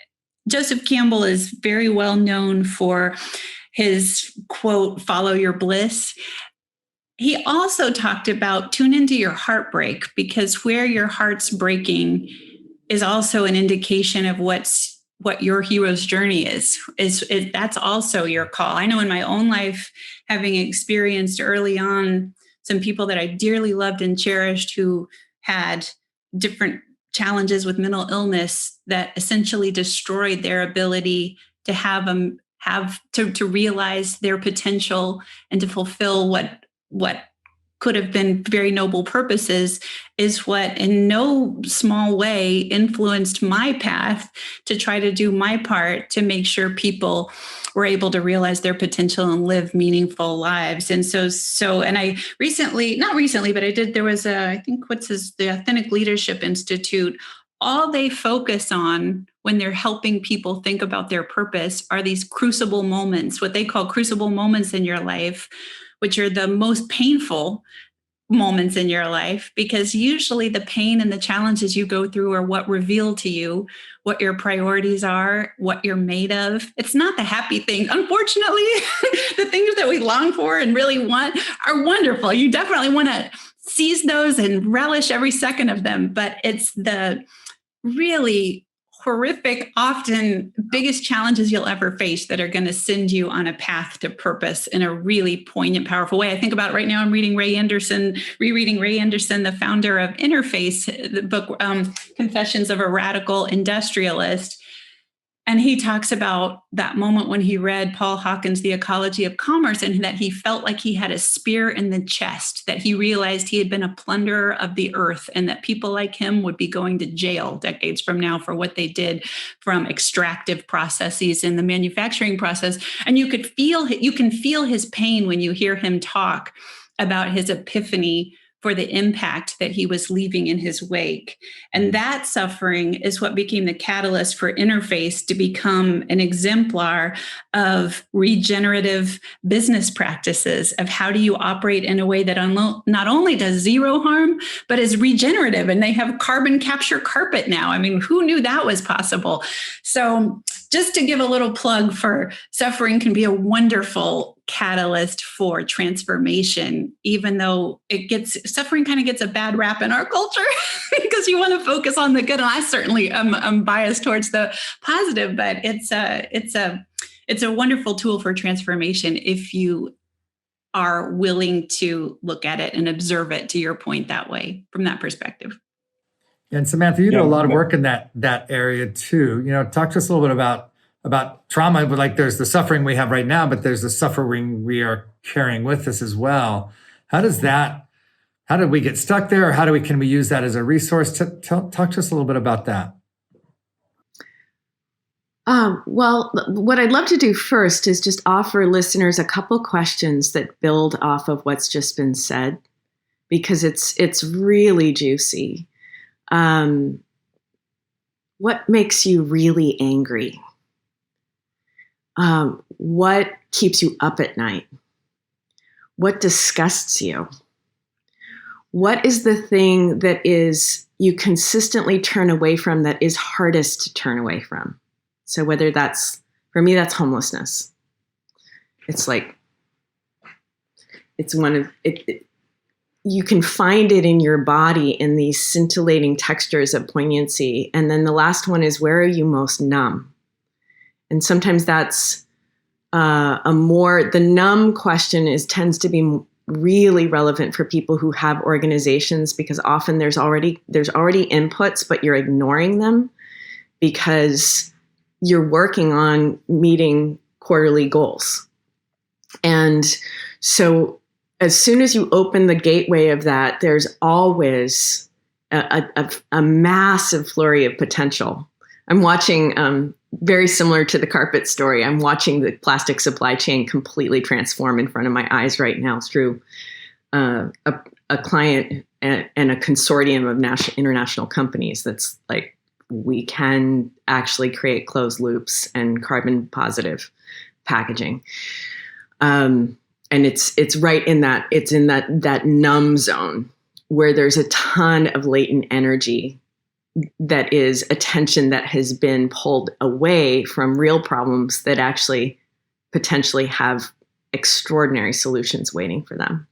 Joseph Campbell is very well known for his quote, "Follow your bliss." He also talked about tune into your heartbreak, because where your heart's breaking is also an indication of what your hero's journey is. That's also your call. I know in my own life, having experienced early on some people that I dearly loved and cherished who had different challenges with mental illness that essentially destroyed their ability to to realize their potential and to fulfill what could have been very noble purposes, is what in no small way influenced my path to try to do my part to make sure people were able to realize their potential and live meaningful lives. And and I there was the Authentic Leadership Institute. All they focus on when they're helping people think about their purpose are these crucible moments, what they call crucible moments in your life, which are the most painful moments in your life, because usually the pain and the challenges you go through are what reveal to you what your priorities are, what you're made of. It's not the happy thing. Unfortunately, the things that we long for and really want are wonderful. You definitely want to seize those and relish every second of them, but it's the really horrific, often biggest challenges you'll ever face that are going to send you on a path to purpose in a really poignant, powerful way. I think about it right now. I'm rereading Ray Anderson, the founder of Interface, the book Confessions of a Radical Industrialist. And he talks about that moment when he read Paul Hawken's The Ecology of Commerce, and that he felt like he had a spear in the chest, that he realized he had been a plunderer of the earth, and that people like him would be going to jail decades from now for what they did from extractive processes in the manufacturing process. And you can feel his pain when you hear him talk about his epiphany for the impact that he was leaving in his wake. And that suffering is what became the catalyst for Interface to become an exemplar of regenerative business practices, of how do you operate in a way that not only does zero harm, but is regenerative. And they have carbon capture carpet now. I mean, who knew that was possible? So just to give a little plug for suffering, can be a wonderful catalyst for transformation, even though suffering kind of gets a bad rap in our culture because you want to focus on the good. And I certainly am biased towards the positive, but it's a wonderful tool for transformation if you are willing to look at it and observe it, to your point, that way, from that perspective. And Samantha, you do a lot of work in that area too. Talk to us a little bit about trauma. But like, there's the suffering we have right now, but there's the suffering we are carrying with us as well. How did we get stuck there, or can we use that as a resource? Talk to us a little bit about that. Well, what I'd love to do first is just offer listeners a couple questions that build off of what's just been said, because it's really juicy. What makes you really angry? What keeps you up at night? What disgusts you? What is the thing that you consistently turn away from, that is hardest to turn away from? So whether for me, that's homelessness. It's like, it's one of it. You can find it in your body in these scintillating textures of poignancy. And then the last one is, where are you most numb? And sometimes that's the numb question tends to be really relevant for people who have organizations, because often there's already inputs, but you're ignoring them because you're working on meeting quarterly goals. And so as soon as you open the gateway of that, there's always a massive flurry of potential I'm watching, very similar to the carpet story, I'm watching the plastic supply chain completely transform in front of my eyes right now through a client and a consortium of international companies that's like, we can actually create closed loops and carbon positive packaging. And it's right in that, it's in that numb zone where there's a ton of latent energy that is attention that has been pulled away from real problems that actually potentially have extraordinary solutions waiting for them.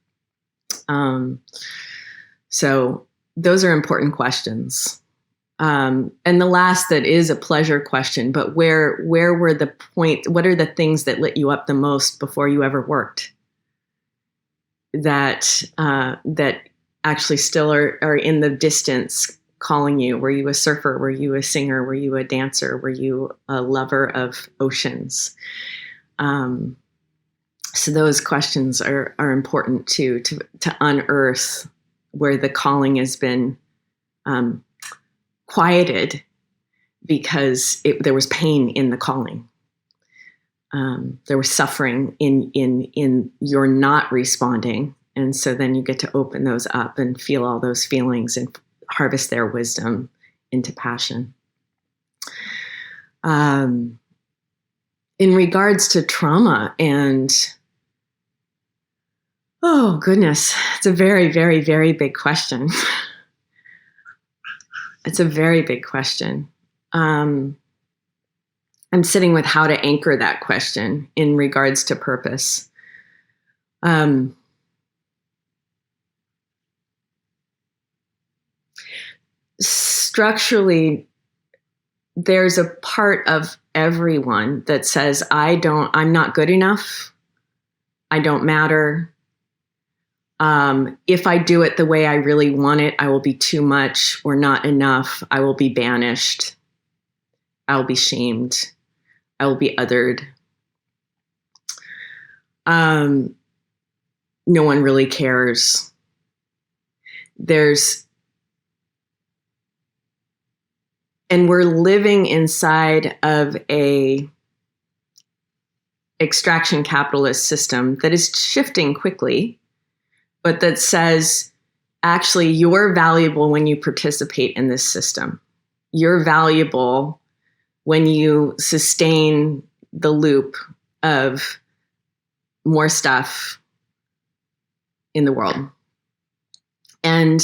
So those are important questions. And the last that is a pleasure question, but where were the point, what are the things that lit you up the most before you ever worked? That actually still are in the distance calling you? Were you a surfer? Were you a singer? Were you a dancer? Were you a lover of oceans? So those questions are important to unearth where the calling has been quieted because there was pain in the calling. There was suffering in your not responding. And so then you get to open those up and feel all those feelings and harvest their wisdom into passion. In regards to trauma and, oh goodness, it's a very, very, very big question. It's a very big question. I'm sitting with how to anchor that question in regards to purpose. Structurally, there's a part of everyone that says, I'm not good enough. I don't matter. If I do it the way I really want it, I will be too much or not enough. I will be banished. I will be shamed. I will be othered. No one really cares. And we're living inside of a extraction capitalist system that is shifting quickly, but that says, actually, you're valuable when you participate in this system. You're valuable when you sustain the loop of more stuff in the world. And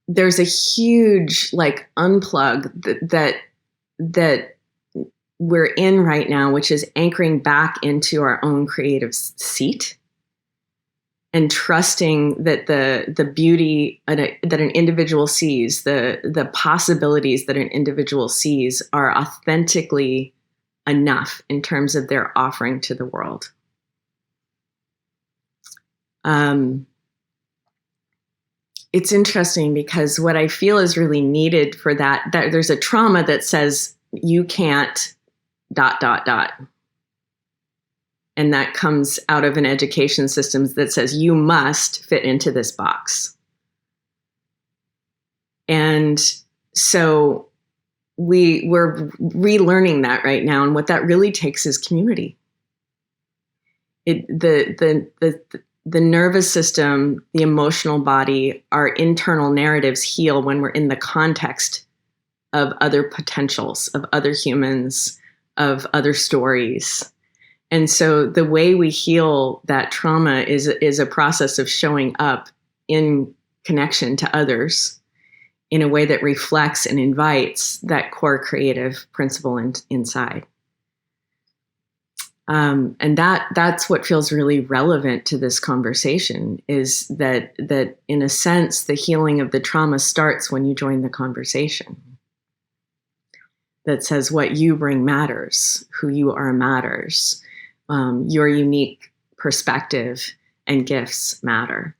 there's a huge unplug that we're in right now, which is anchoring back into our own creative seat and trusting that the beauty that an individual sees, the possibilities that an individual sees are authentically enough in terms of their offering to the world. It's interesting because what I feel is really needed for that there's a trauma that says you can't ... And that comes out of an education system that says you must fit into this box. And so we're relearning that right now. And what that really takes is community. The nervous system, the emotional body, our internal narratives heal when we're in the context of other potentials, of other humans, of other stories. And so the way we heal that trauma is a process of showing up in connection to others in a way that reflects and invites that core creative principle inside. And that's what feels really relevant to this conversation is that in a sense, the healing of the trauma starts when you join the conversation. That says what you bring matters, who you are matters, your unique perspective and gifts matter.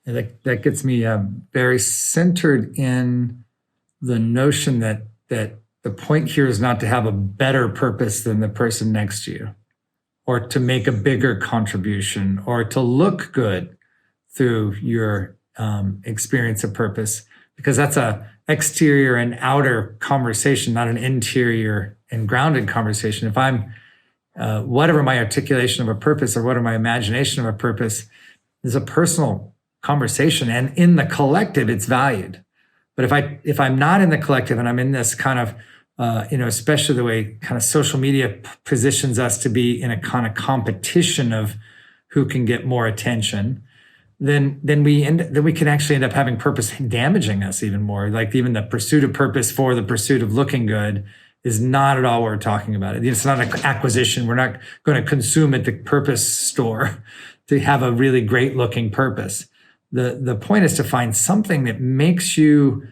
And that gets me very centered in the notion that the point here is not to have a better purpose than the person next to you, or to make a bigger contribution, or to look good through your experience of purpose, because that's exterior and outer conversation, not an interior and grounded conversation. If I'm whatever my articulation of a purpose or whatever my imagination of a purpose is a personal conversation, and in the collective, it's valued. But if I'm not in the collective and I'm in this kind of especially the way kind of social media positions us to be in a kind of competition of who can get more attention, then we can actually end up having purpose damaging us even more. Like even the pursuit of purpose for the pursuit of looking good is not at all what we're talking about. It's not an acquisition. We're not going to consume at the purpose store to have a really great looking purpose. The point is to find something that makes you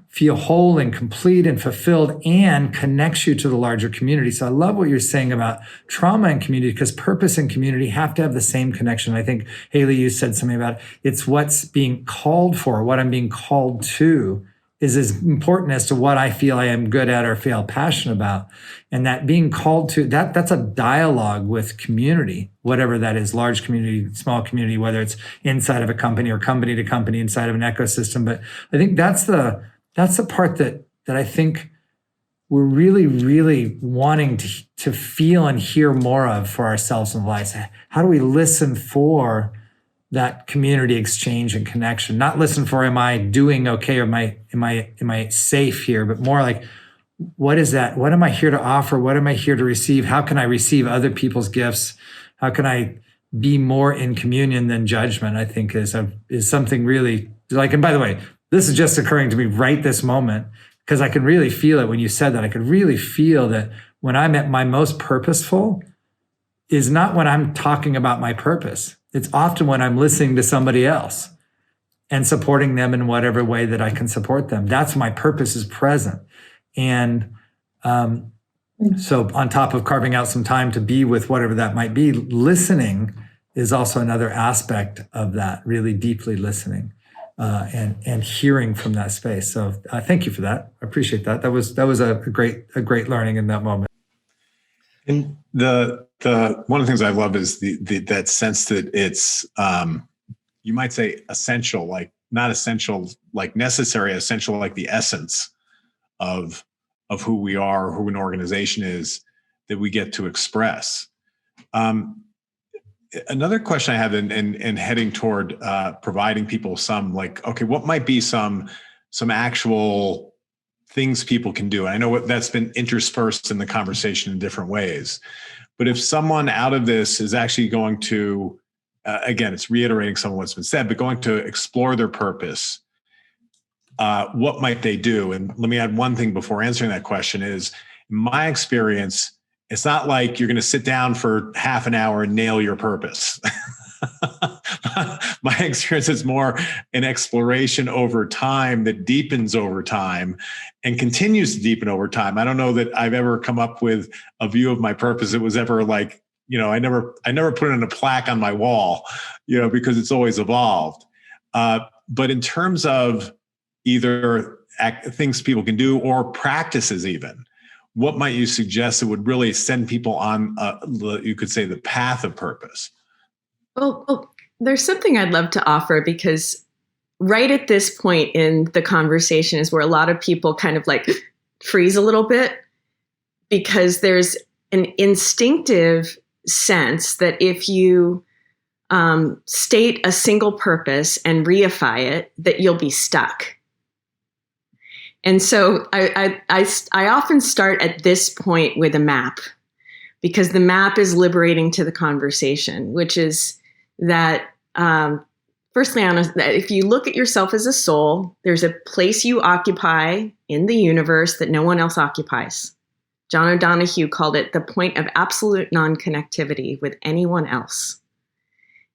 feel whole and complete and fulfilled and connects you to the larger community. So I love what you're saying about trauma and community, because purpose and community have to have the same connection. I think, Haley, you said something about it's what's being called for, what I'm being called to is as important as to what I feel I am good at or feel passionate about. And that being called to, that's a dialogue with community, whatever that is, large community, small community, whether it's inside of a company or company to company, inside of an ecosystem. But I think that's the part that I think we're really, really wanting to feel and hear more of for ourselves in lives. How do we listen for that community exchange and connection? Not listen for, am I doing okay, or am I safe here? But more like, what is that? What am I here to offer? What am I here to receive? How can I receive other people's gifts? How can I be more in communion than judgment? I think is something really like, and by the way, this is just occurring to me right this moment, because I could really feel it when you said that. I could really feel that when I'm at my most purposeful is not when I'm talking about my purpose. It's often when I'm listening to somebody else and supporting them in whatever way that I can support them. That's my purpose is present. And so on top of carving out some time to be with whatever that might be, listening is also another aspect of that, really deeply listening. And hearing from that space. So thank you for that. I appreciate that. That was a great learning in that moment. And the one of the things I love is that sense that it's you might say essential, like not essential, like necessary, essential, like the essence of who we are, who an organization is, that we get to express. Another question I have in heading toward providing people some, like, okay, what might be some actual things people can do? And I know that's been interspersed in the conversation in different ways. But if someone out of this is actually going to, again, it's reiterating some of what's been said, but going to explore their purpose, what might they do? And let me add one thing before answering that question is, in my experience, it's not like you're going to sit down for half an hour and nail your purpose. My experience is more an exploration over time that deepens over time and continues to deepen over time. I don't know that I've ever come up with a view of my purpose. It was ever like, I never put it in a plaque on my wall, because it's always evolved. But in terms of either things people can do or practices even, what might you suggest that would really send people on, you could say, the path of purpose? Well, there's something I'd love to offer, because right at this point in the conversation is where a lot of people kind of like freeze a little bit, because there's an instinctive sense that if you state a single purpose and reify it, that you'll be stuck. And so I often start at this point with a map, because the map is liberating to the conversation, which is that, firstly, if you look at yourself as a soul, there's a place you occupy in the universe that no one else occupies. John O'Donohue called it the point of absolute non-connectivity with anyone else.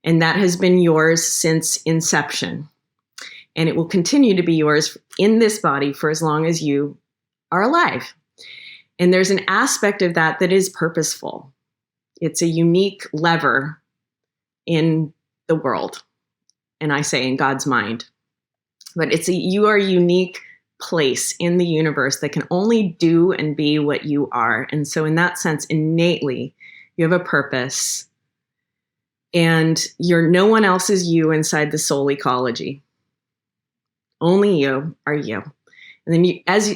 And that has been yours since inception. And it will continue to be yours in this body for as long as you are alive. And there's an aspect of that is purposeful. It's a unique lever in the world. And I say in God's mind. But you are a unique place in the universe that can only do and be what you are. And so in that sense, innately, you have a purpose. And no one else is you inside the soul ecology. Only you are you. And then as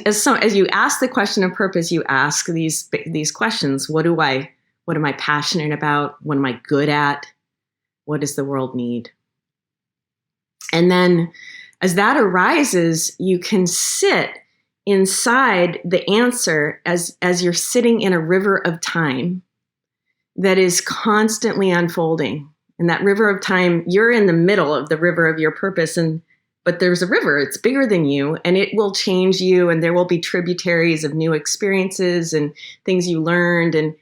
you ask the question of purpose, you ask these questions. What am I passionate about? What am I good at? What does the world need? And then as that arises, you can sit inside the answer as you're sitting in a river of time that is constantly unfolding. And that river of time, you're in the middle of the river of your purpose, but there's a river, it's bigger than you, and it will change you, and there will be tributaries of new experiences and things you learned, and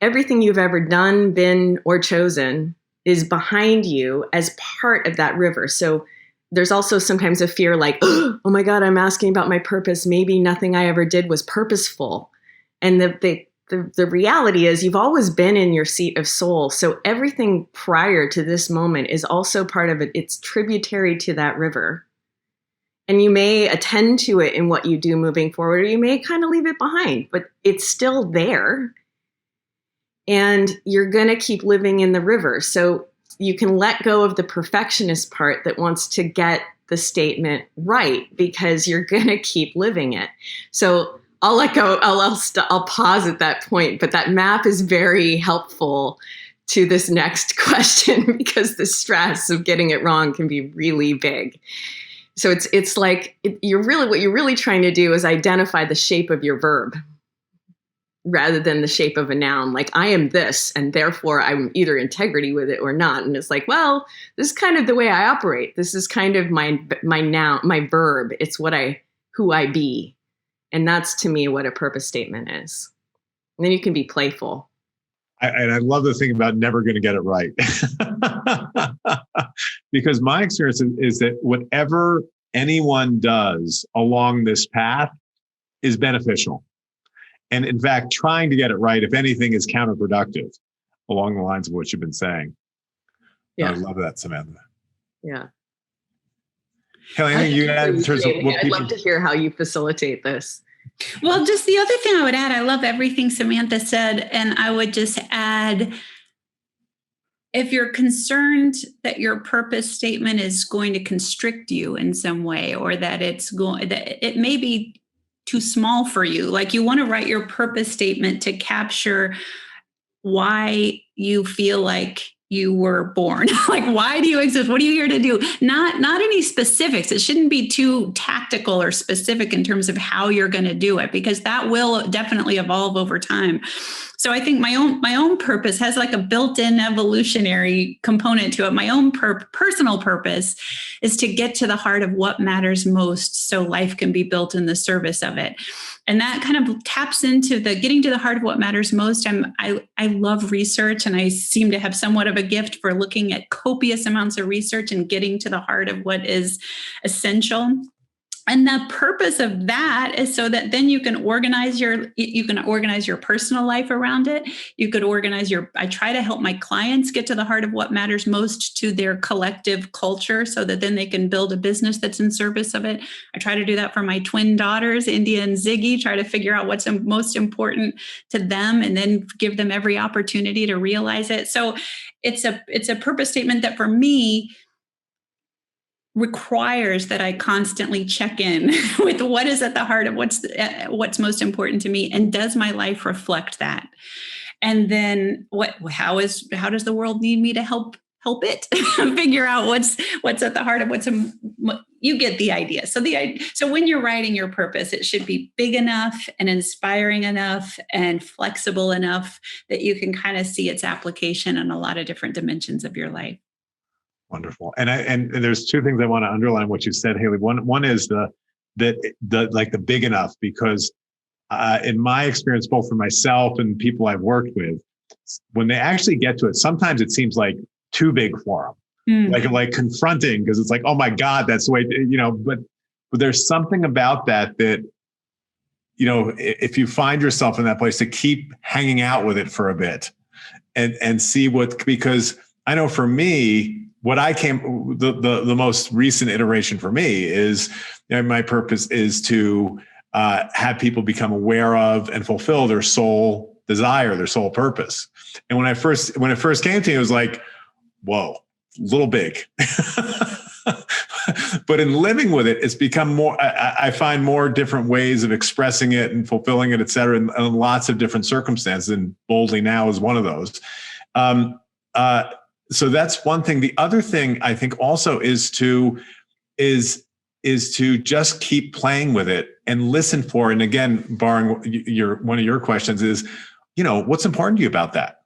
everything you've ever done, been, or chosen is behind you as part of that river. So there's also sometimes a fear like, oh my God, I'm asking about my purpose. Maybe nothing I ever did was purposeful. And the reality is you've always been in your seat of soul. So everything prior to this moment is also part of it. It's tributary to that river. And you may attend to it in what you do moving forward, or you may kind of leave it behind, but it's still there. And you're going to keep living in the river. So you can let go of the perfectionist part that wants to get the statement right, because you're going to keep living it. So I'll let go. I'll pause at that point, but that map is very helpful to this next question because the stress of getting it wrong can be really big. So it's like what you're really trying to do is identify the shape of your verb rather than the shape of a noun. Like, I am this, and therefore I'm either integrity with it or not. And it's like, well, this is kind of the way I operate. This is kind of my noun, my verb. It's who I be. And that's, to me, what a purpose statement is. And then you can be playful. And I love the thing about never going to get it right. Because my experience is that whatever anyone does along this path is beneficial. And in fact, trying to get it right, if anything, is counterproductive along the lines of what you've been saying. Yeah. I love that, Samantha. Yeah. Kelly, anything you add in terms of what I'd love to hear how you facilitate this. Well, just the other thing I would add, I love everything Samantha said, and I would just add, if you're concerned that your purpose statement is going to constrict you in some way, or that that it may be too small for you, like you want to write your purpose statement to capture why you feel like you were born. Like, why do you exist? What are you here to do? Not any specifics. It shouldn't be too tactical or specific in terms of how you're going to do it, because that will definitely evolve over time. So I think my own purpose has like a built-in evolutionary component to it. My own personal purpose is to get to the heart of what matters most, so life can be built in the service of it. And that kind of taps into the getting to the heart of what matters most. I love research, and I seem to have somewhat of a gift for looking at copious amounts of research and getting to the heart of what is essential. And the purpose of that is so that then you can organize your personal life around it. You could organize I try to help my clients get to the heart of what matters most to their collective culture, so that then they can build a business that's in service of it. I try to do that for my twin daughters, India and Ziggy, try to figure out what's most important to them and then give them every opportunity to realize it. So it's a purpose statement that for me requires that I constantly check in with what is at the heart of what's most important to me, and does my life reflect that? And then how does the world need me to help it figure out what's at the heart of you get the idea. So when you're writing your purpose, it should be big enough and inspiring enough and flexible enough that you can kind of see its application in a lot of different dimensions of your life. Wonderful. And there's two things I want to underline what you said, Haley. One is the big enough, because in my experience, both for myself and people I've worked with, when they actually get to it, sometimes it seems like too big for them, like confronting, because it's like, oh my God, that's the way, but there's something about that, if you find yourself in that place, to keep hanging out with it for a bit and see because I know for me, the most recent iteration for me is, my purpose is to have people become aware of and fulfill their soul desire, their soul purpose. And when it first came to me, it was like, whoa, a little big. But in living with it, it's become more, I find more different ways of expressing it and fulfilling it, et cetera, in lots of different circumstances. And Boldly Now is one of those. So that's one thing. The other thing I think also is to just keep playing with it and listen for. And again, barring one of your questions is, what's important to you about that?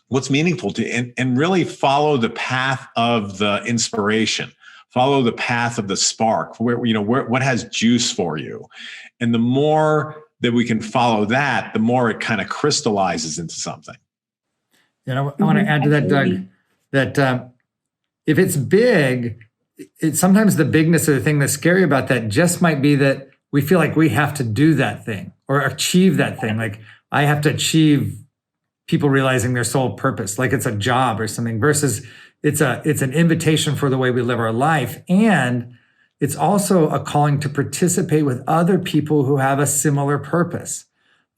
What's meaningful to you? And really follow the path of the inspiration, follow the path of the spark, what has juice for you. And the more that we can follow that, the more it kind of crystallizes into something. I want to add to that, Doug, that if it's big, sometimes the bigness of the thing that's scary about that just might be that we feel like we have to do that thing or achieve that thing. Like I have to achieve people realizing their sole purpose, like it's a job or something, versus it's an invitation for the way we live our life. And it's also a calling to participate with other people who have a similar purpose.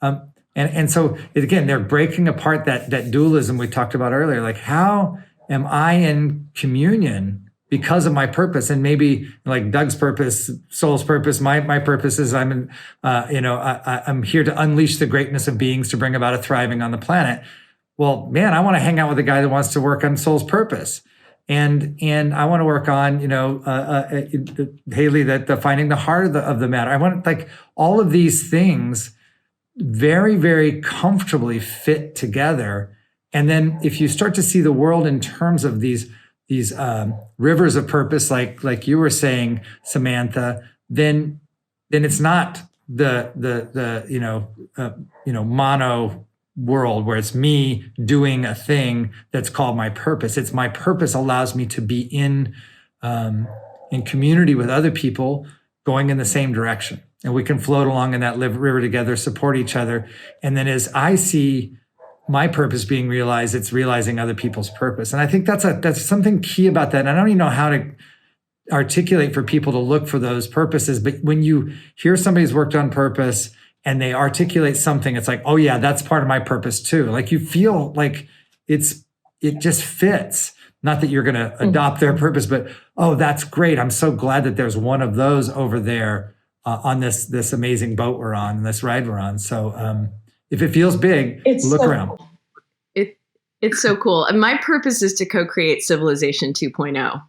And so again, they're breaking apart that dualism we talked about earlier. Like, how am I in communion because of my purpose? And maybe like Doug's purpose, soul's purpose, my purpose is I'm here to unleash the greatness of beings to bring about a thriving on the planet. Well, man, I want to hang out with a guy that wants to work on soul's purpose. And I want to work on, Haley, that finding the heart of the matter. I want like all of these things very, very comfortably fit together. And then if you start to see the world in terms of these rivers of purpose, like you were saying, Samantha, then it's not the mono world where it's me doing a thing that's called my purpose. It's my purpose allows me to be in community with other people going in the same direction. And we can float along in that river together, support each other. And then as I see my purpose being realized, it's realizing other people's purpose. And I think that's something key about that. And I don't even know how to articulate for people to look for those purposes. But when you hear somebody's worked on purpose and they articulate something, it's like, oh yeah, that's part of my purpose too. Like you feel like it just fits. Not that you're going to adopt their purpose, but, oh, that's great. I'm so glad that there's one of those over there on this amazing boat we're on and this ride we're on. So if it feels big, look around. It's so cool. And my purpose is to co-create Civilization 2.0.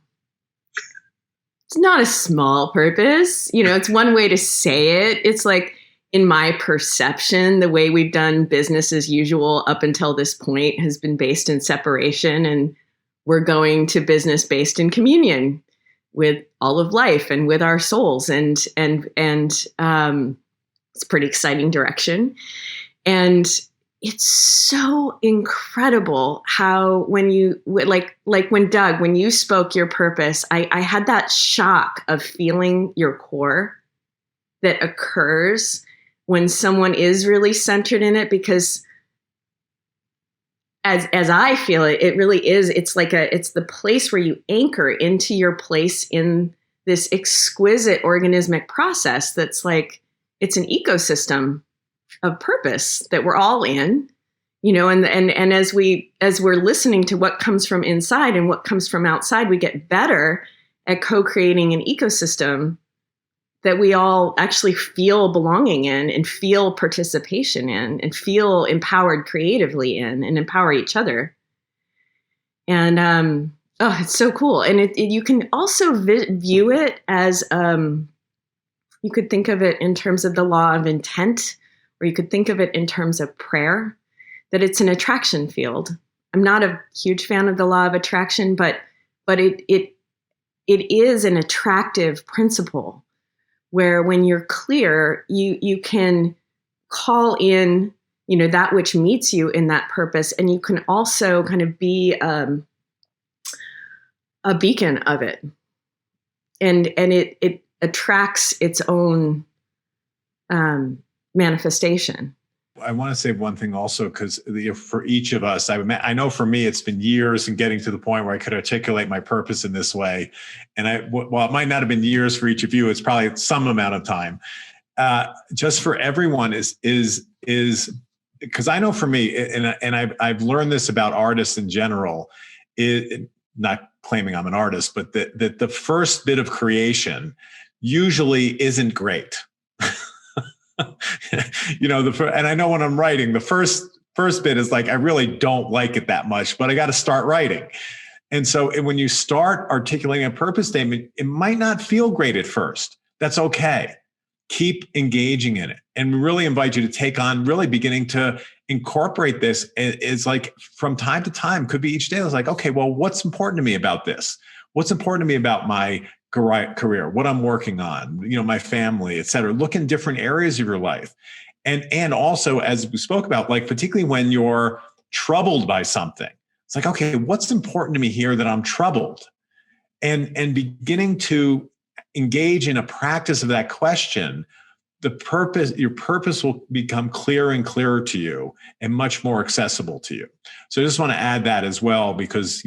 It's not a small purpose. It's one way to say it. It's like, in my perception, the way we've done business as usual up until this point has been based in separation, and we're going to business based in communion with all of life and with our souls, and it's a pretty exciting direction. And it's so incredible how when you when Doug, when you spoke your purpose, I had that shock of feeling your core that occurs when someone is really centered in it, because as I feel it, it really is, it's the place where you anchor into your place in this exquisite organismic process that's like, it's an ecosystem of purpose that we're all in, and as we're listening to what comes from inside and what comes from outside, we get better at co-creating an ecosystem that we all actually feel belonging in and feel participation in and feel empowered creatively in and empower each other. And it's so cool. And you can also view it as, you could think of it in terms of the law of intent, or you could think of it in terms of prayer, that it's an attraction field. I'm not a huge fan of the law of attraction, but it is an attractive principle, where when you're clear, you can call in, that which meets you in that purpose. And you can also kind of be a beacon of it. And it attracts its own manifestation. I want to say one thing also, because for each of us, I know for me, it's been years in getting to the point where I could articulate my purpose in this way. And while it might not have been years for each of you, it's probably some amount of time. Just for everyone is because I know for me, and I've learned this about artists in general, not claiming I'm an artist, but that the first bit of creation usually isn't great. And I know when I'm writing, the first bit is like, I really don't like it that much, but I got to start writing. And so when you start articulating a purpose statement, it might not feel great at first. That's okay. Keep engaging in it, and really invite you to take on really beginning to incorporate this. It's like from time to time, could be each day. It's like, okay, well, what's important to me about this? What's important to me about my career, what I'm working on, my family, et cetera. Look in different areas of your life. And also, as we spoke about, like particularly when you're troubled by something, it's like, okay, what's important to me here that I'm troubled? And beginning to engage in a practice of that question, your purpose will become clearer and clearer to you and much more accessible to you. So I just want to add that as well, because,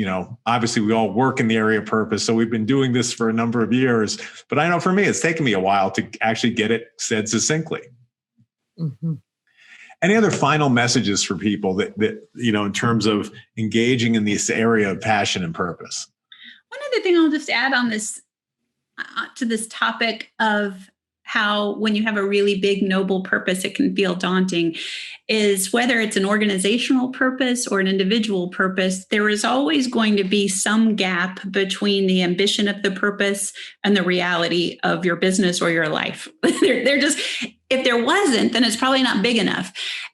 obviously we all work in the area of purpose. So we've been doing this for a number of years, but I know for me, it's taken me a while to actually get it said succinctly. Mm-hmm. Any other final messages for people that in terms of engaging in this area of passion and purpose? One other thing I'll just add on this, to this topic of how when you have a really big, noble purpose, it can feel daunting, is whether it's an organizational purpose or an individual purpose, there is always going to be some gap between the ambition of the purpose and the reality of your business or your life. They're just, if there wasn't, then it's probably not big enough.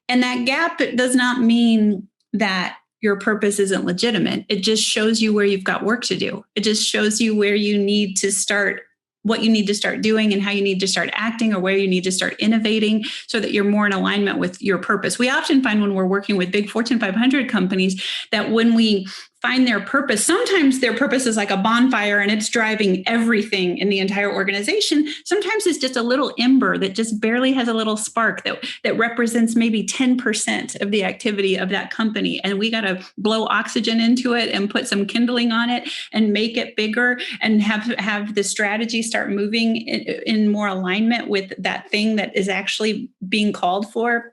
And that gap does not mean that your purpose isn't legitimate. It just shows you where you've got work to do. It just shows you where you need to start, what you need to start doing and how you need to start acting, or where you need to start innovating so that you're more in alignment with your purpose. We often find when we're working with big Fortune 500 companies that when we find their purpose, sometimes their purpose is like a bonfire and it's driving everything in the entire organization. Sometimes it's just a little ember that just barely has a little spark that represents maybe 10% of the activity of that company. And we got to blow oxygen into it and put some kindling on it and make it bigger and have the strategy start moving in more alignment with that thing that is actually being called for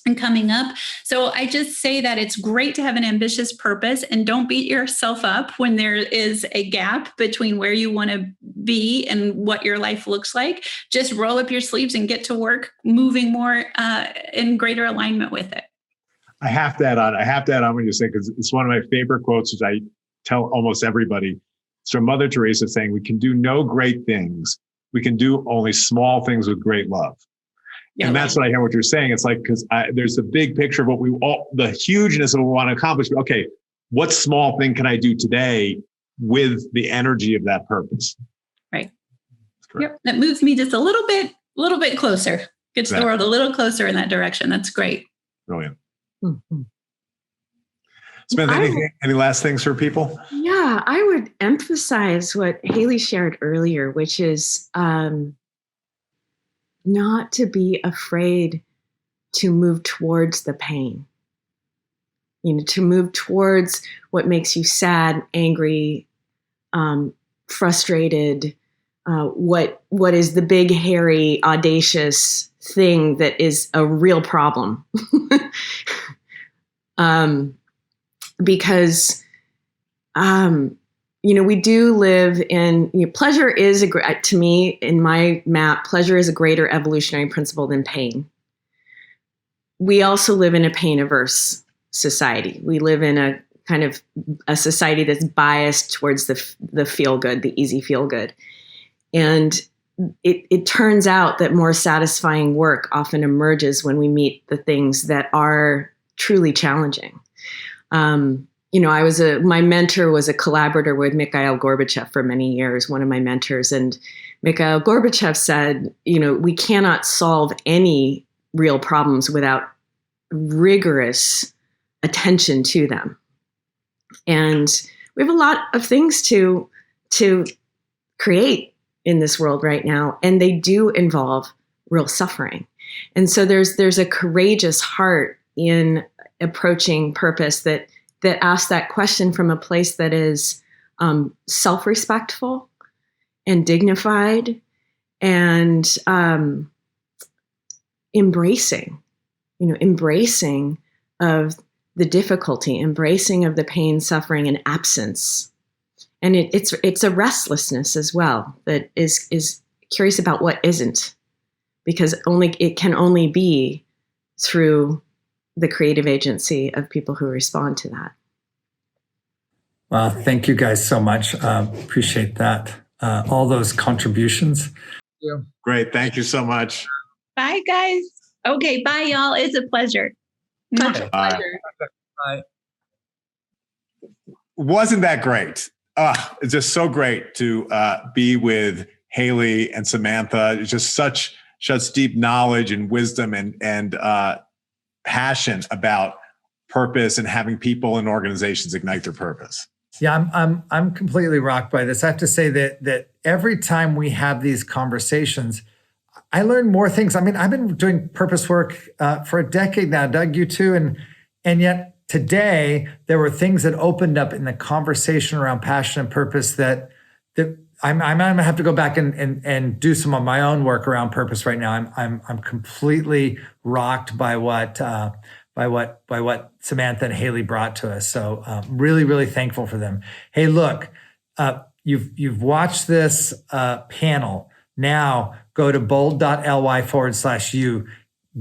and coming up. So I just say that it's great to have an ambitious purpose, and don't beat yourself up when there is a gap between where you want to be and what your life looks like. Just roll up your sleeves and get to work, moving more in greater alignment with it. I have to add on what you say, because it's one of my favorite quotes, which I tell almost everybody. It's from Mother Teresa saying, "We can do no great things. We can do only small things with great love." Yeah, and that's what I hear what you're saying. It's like, because there's a big picture of the hugeness of what we want to accomplish. Okay, what small thing can I do today with the energy of that purpose? Right. Yep. That moves me just a little bit closer. Gets the world a little closer in that direction. That's great. Brilliant. Mm-hmm. Samantha, any last things for people? Yeah, I would emphasize what Haley shared earlier, which is not to be afraid to move towards the pain, to move towards what makes you sad, angry, frustrated, what is the big, hairy, audacious thing that is a real problem. Because we do live in, pleasure is to me, in my map, pleasure is a greater evolutionary principle than pain. We also live in a pain-averse society. We live in a kind of a society that's biased towards the feel-good, the easy feel-good. And it turns out that more satisfying work often emerges when we meet the things that are truly challenging. My mentor was a collaborator with Mikhail Gorbachev for many years, one of my mentors. And Mikhail Gorbachev said, we cannot solve any real problems without rigorous attention to them. And we have a lot of things to create in this world right now, and they do involve real suffering. And so there's a courageous heart in approaching purpose that asks that question from a place that is self-respectful and dignified and embracing of the difficulty, embracing of the pain, suffering, and absence, And it's a restlessness as well that is curious about what isn't, because it can only be through the creative agency of people who respond to that. Well, thank you guys so much. Appreciate that. All those contributions. Yeah. Great. Thank you so much. Bye, guys. Okay. Bye, y'all. It's a pleasure. Much a pleasure. Bye. Wasn't that great? It's just so great to be with Haley and Samantha. It's just such deep knowledge and wisdom and passion about purpose and having people and organizations ignite their purpose. Yeah, I'm completely rocked by this. I have to say that every time we have these conversations, I learn more things. I mean, I've been doing purpose work for a decade now, Doug, you too, and yet today there were things that opened up in the conversation around passion and purpose that I'm gonna have to go back and do some of my own work around purpose right now. I'm completely rocked by what Samantha and Haley brought to us. So really, really thankful for them. Hey, look, you've watched this panel. Now go to bold.ly/u,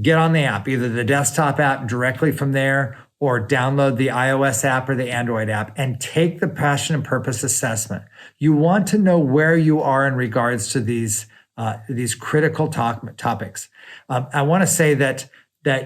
get on the app, either the desktop app directly from there, or download the iOS app or the Android app and take the passion and purpose assessment. You want to know where you are in regards to these critical topics. I want to say that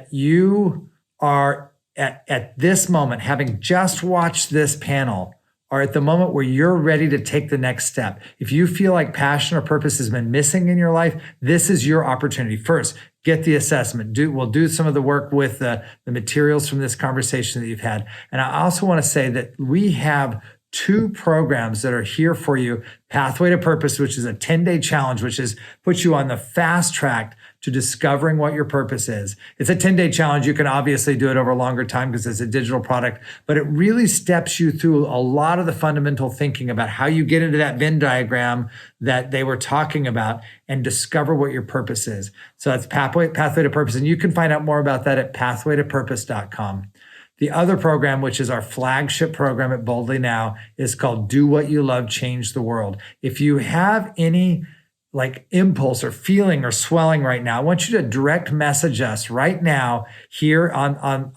you are at this moment, having just watched this panel, are at the moment where you're ready to take the next step. If you feel like passion or purpose has been missing in your life, this is your opportunity. First, get the assessment. We'll do some of the work with the materials from this conversation that you've had. And I also want to say that we have 2 programs that are here for you. Pathway to Purpose, which is a 10-day challenge, which puts you on the fast track to discovering what your purpose is. It's a 10-day challenge. You can obviously do it over a longer time because it's a digital product, but it really steps you through a lot of the fundamental thinking about how you get into that Venn diagram that they were talking about and discover what your purpose is. So that's Pathway to Purpose. And you can find out more about that at pathwaytopurpose.com. The other program, which is our flagship program at Boldly Now, is called Do What You Love, Change the World. If you have any impulse or feeling or swelling right now, I want you to direct message us right now here on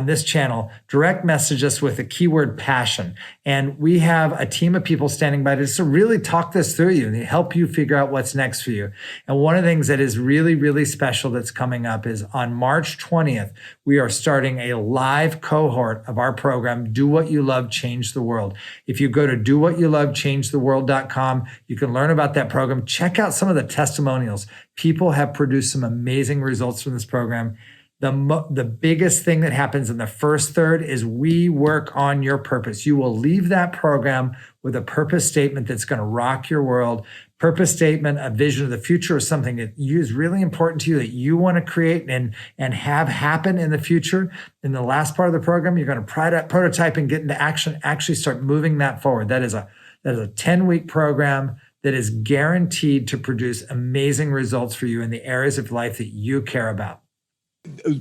this channel. Direct message us with the keyword passion. And we have a team of people standing by to really talk this through you and help you figure out what's next for you. And one of the things that is really, really special that's coming up is on March 20th, we are starting a live cohort of our program, Do What You Love, Change the World. If you go to dowhatyoulovechangetheworld.com, you can learn about that program. Check out some of the testimonials. People have produced some amazing results from this program. The biggest thing that happens in the first third is we work on your purpose. You will leave that program with a purpose statement that's going to rock your world. Purpose statement, a vision of the future, is something that is really important to you, that you want to create and have happen in the future. In the last part of the program, you're going to prototype and get into action, actually start moving that forward. That is a 10-week program that is guaranteed to produce amazing results for you in the areas of life that you care about.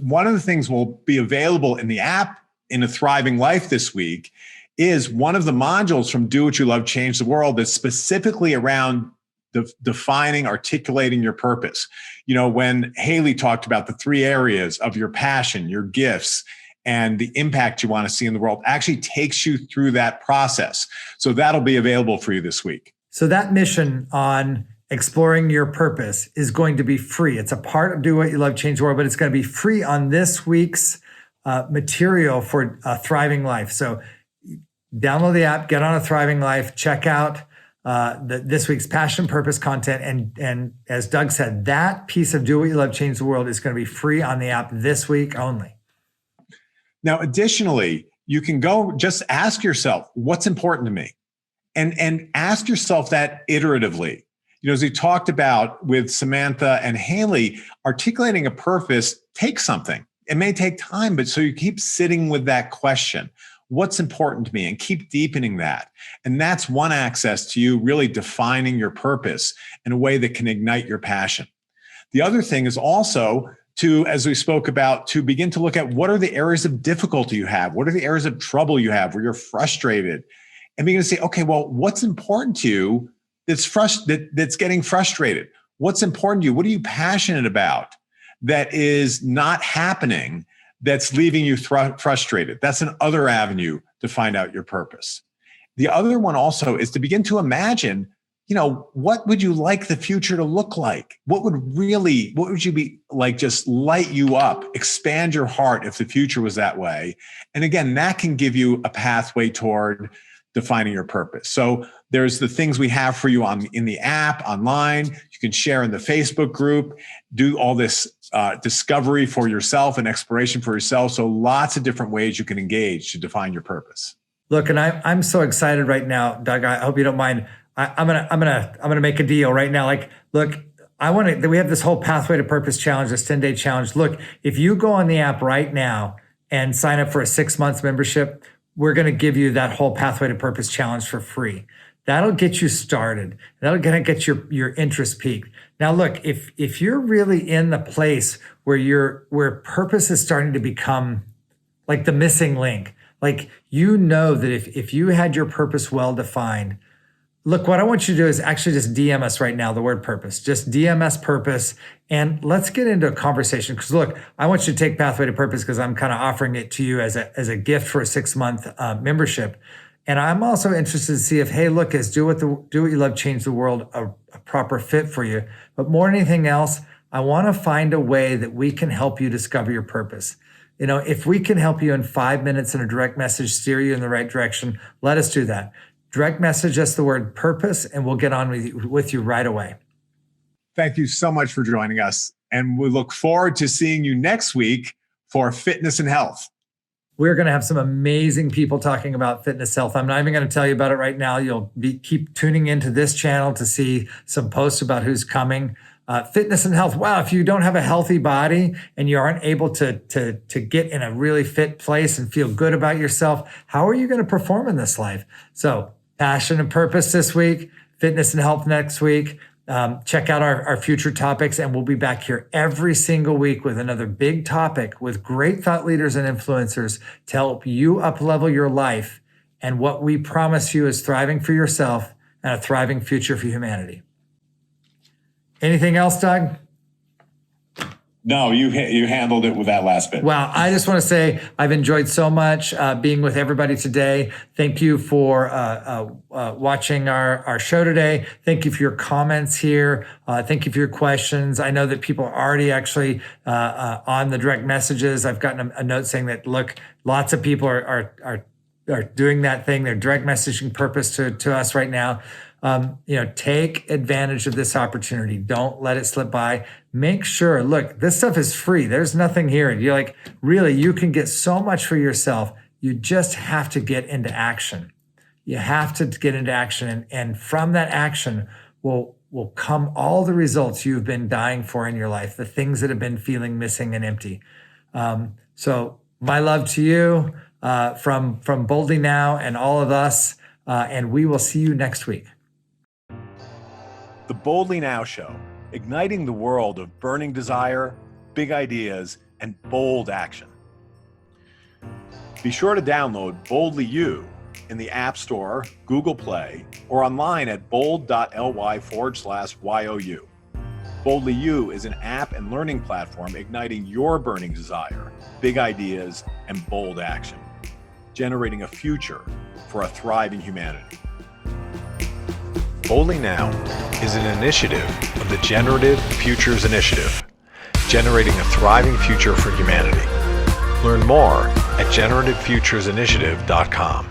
One of the things will be available in the app in A Thriving Life this week is one of the modules from Do What You Love, Change the World that's specifically around defining, articulating your purpose. You know, when Haley talked about the 3 areas of your passion, your gifts, and the impact you want to see in the world, actually takes you through that process. So that'll be available for you this week. So that mission on exploring your purpose is going to be free. It's a part of Do What You Love, Change the World, but it's going to be free on this week's material for A Thriving Life. So download the app, get on A Thriving Life, check out this week's passion purpose content. And as Doug said, that piece of Do What You Love, Change the World is going to be free on the app this week only. Now, additionally, you can go just ask yourself, what's important to me? And ask yourself that iteratively. You know, as we talked about with Samantha and Haley, articulating a purpose takes something. It may take time, but so you keep sitting with that question. What's important to me? And keep deepening that. And that's one access to you really defining your purpose in a way that can ignite your passion. The other thing is also to, as we spoke about, to begin to look at what are the areas of difficulty you have? What are the areas of trouble you have where you're frustrated? and begin to say, okay, well, what's important to you that's getting frustrated? What's important to you? What are you passionate about that is not happening, that's leaving you frustrated? That's another avenue to find out your purpose. The other one also is to begin to imagine, what would you like the future to look like? What would you be like, just light you up, expand your heart if the future was that way? And again, that can give you a pathway toward defining your purpose. So there's the things we have for you in the app, online. You can share in the Facebook group, do all this discovery for yourself and exploration for yourself. So lots of different ways you can engage to define your purpose. Look, and I'm so excited right now, Doug. I hope you don't mind. I'm gonna make a deal right now. Like, look, we have this whole Pathway to Purpose challenge, this 10-day challenge. Look, if you go on the app right now and sign up for a 6-month membership, we're going to give you that whole Pathway to Purpose challenge for free. That'll get you started. That'll get your interest peaked. Now, look, if you're really in the place where purpose is starting to become like the missing link, like, that if you had your purpose well defined, look, what I want you to do is actually just DM us right now, the word purpose. Just DM us purpose, and let's get into a conversation. Because look, I want you to take Pathway to Purpose because I'm kind of offering it to you as a gift for a 6-month membership. And I'm also interested to see if, hey, look, is do what you love, change the world a proper fit for you. But more than anything else, I want to find a way that we can help you discover your purpose. If we can help you in 5 minutes in a direct message, steer you in the right direction, let us do that. Direct message us the word purpose, and we'll get on with you right away. Thank you so much for joining us. And we look forward to seeing you next week for Fitness and Health. We're going to have some amazing people talking about fitness health. I'm not even going to tell you about it right now. You'll keep tuning into this channel to see some posts about who's coming. Fitness and health. Wow, if you don't have a healthy body and you aren't able to get in a really fit place and feel good about yourself, how are you going to perform in this life? So passion and purpose this week, fitness and health next week. Check out our future topics, and we'll be back here every single week with another big topic with great thought leaders and influencers to help you up-level your life. And what we promise you is thriving for yourself and a thriving future for humanity. Anything else, Doug? No, you handled it with that last bit. Well, I just want to say I've enjoyed so much being with everybody today. Thank you for watching our show today. Thank you for your comments here. Thank you for your questions. I know that people are already actually on the direct messages. I've gotten a note saying that, look, lots of people are doing that thing. They're direct messaging purpose to us right now. Take advantage of this opportunity. Don't let it slip by. Make sure, look, this stuff is free. There's nothing here. You're like, really, you can get so much for yourself. You just have to get into action. You have to get into action. And from that action will come all the results you've been dying for in your life, the things that have been feeling missing and empty. So my love to you from Boldly Now and all of us. And we will see you next week. The Boldly Now Show, igniting the world of burning desire, big ideas, and bold action. Be sure to download Boldly You in the App Store, Google Play, or online at bold.ly/YOU. Boldly You is an app and learning platform igniting your burning desire, big ideas, and bold action, generating a future for a thriving humanity. Boldly Now is an initiative of the Generative Futures Initiative, generating a thriving future for humanity. Learn more at generativefuturesinitiative.com.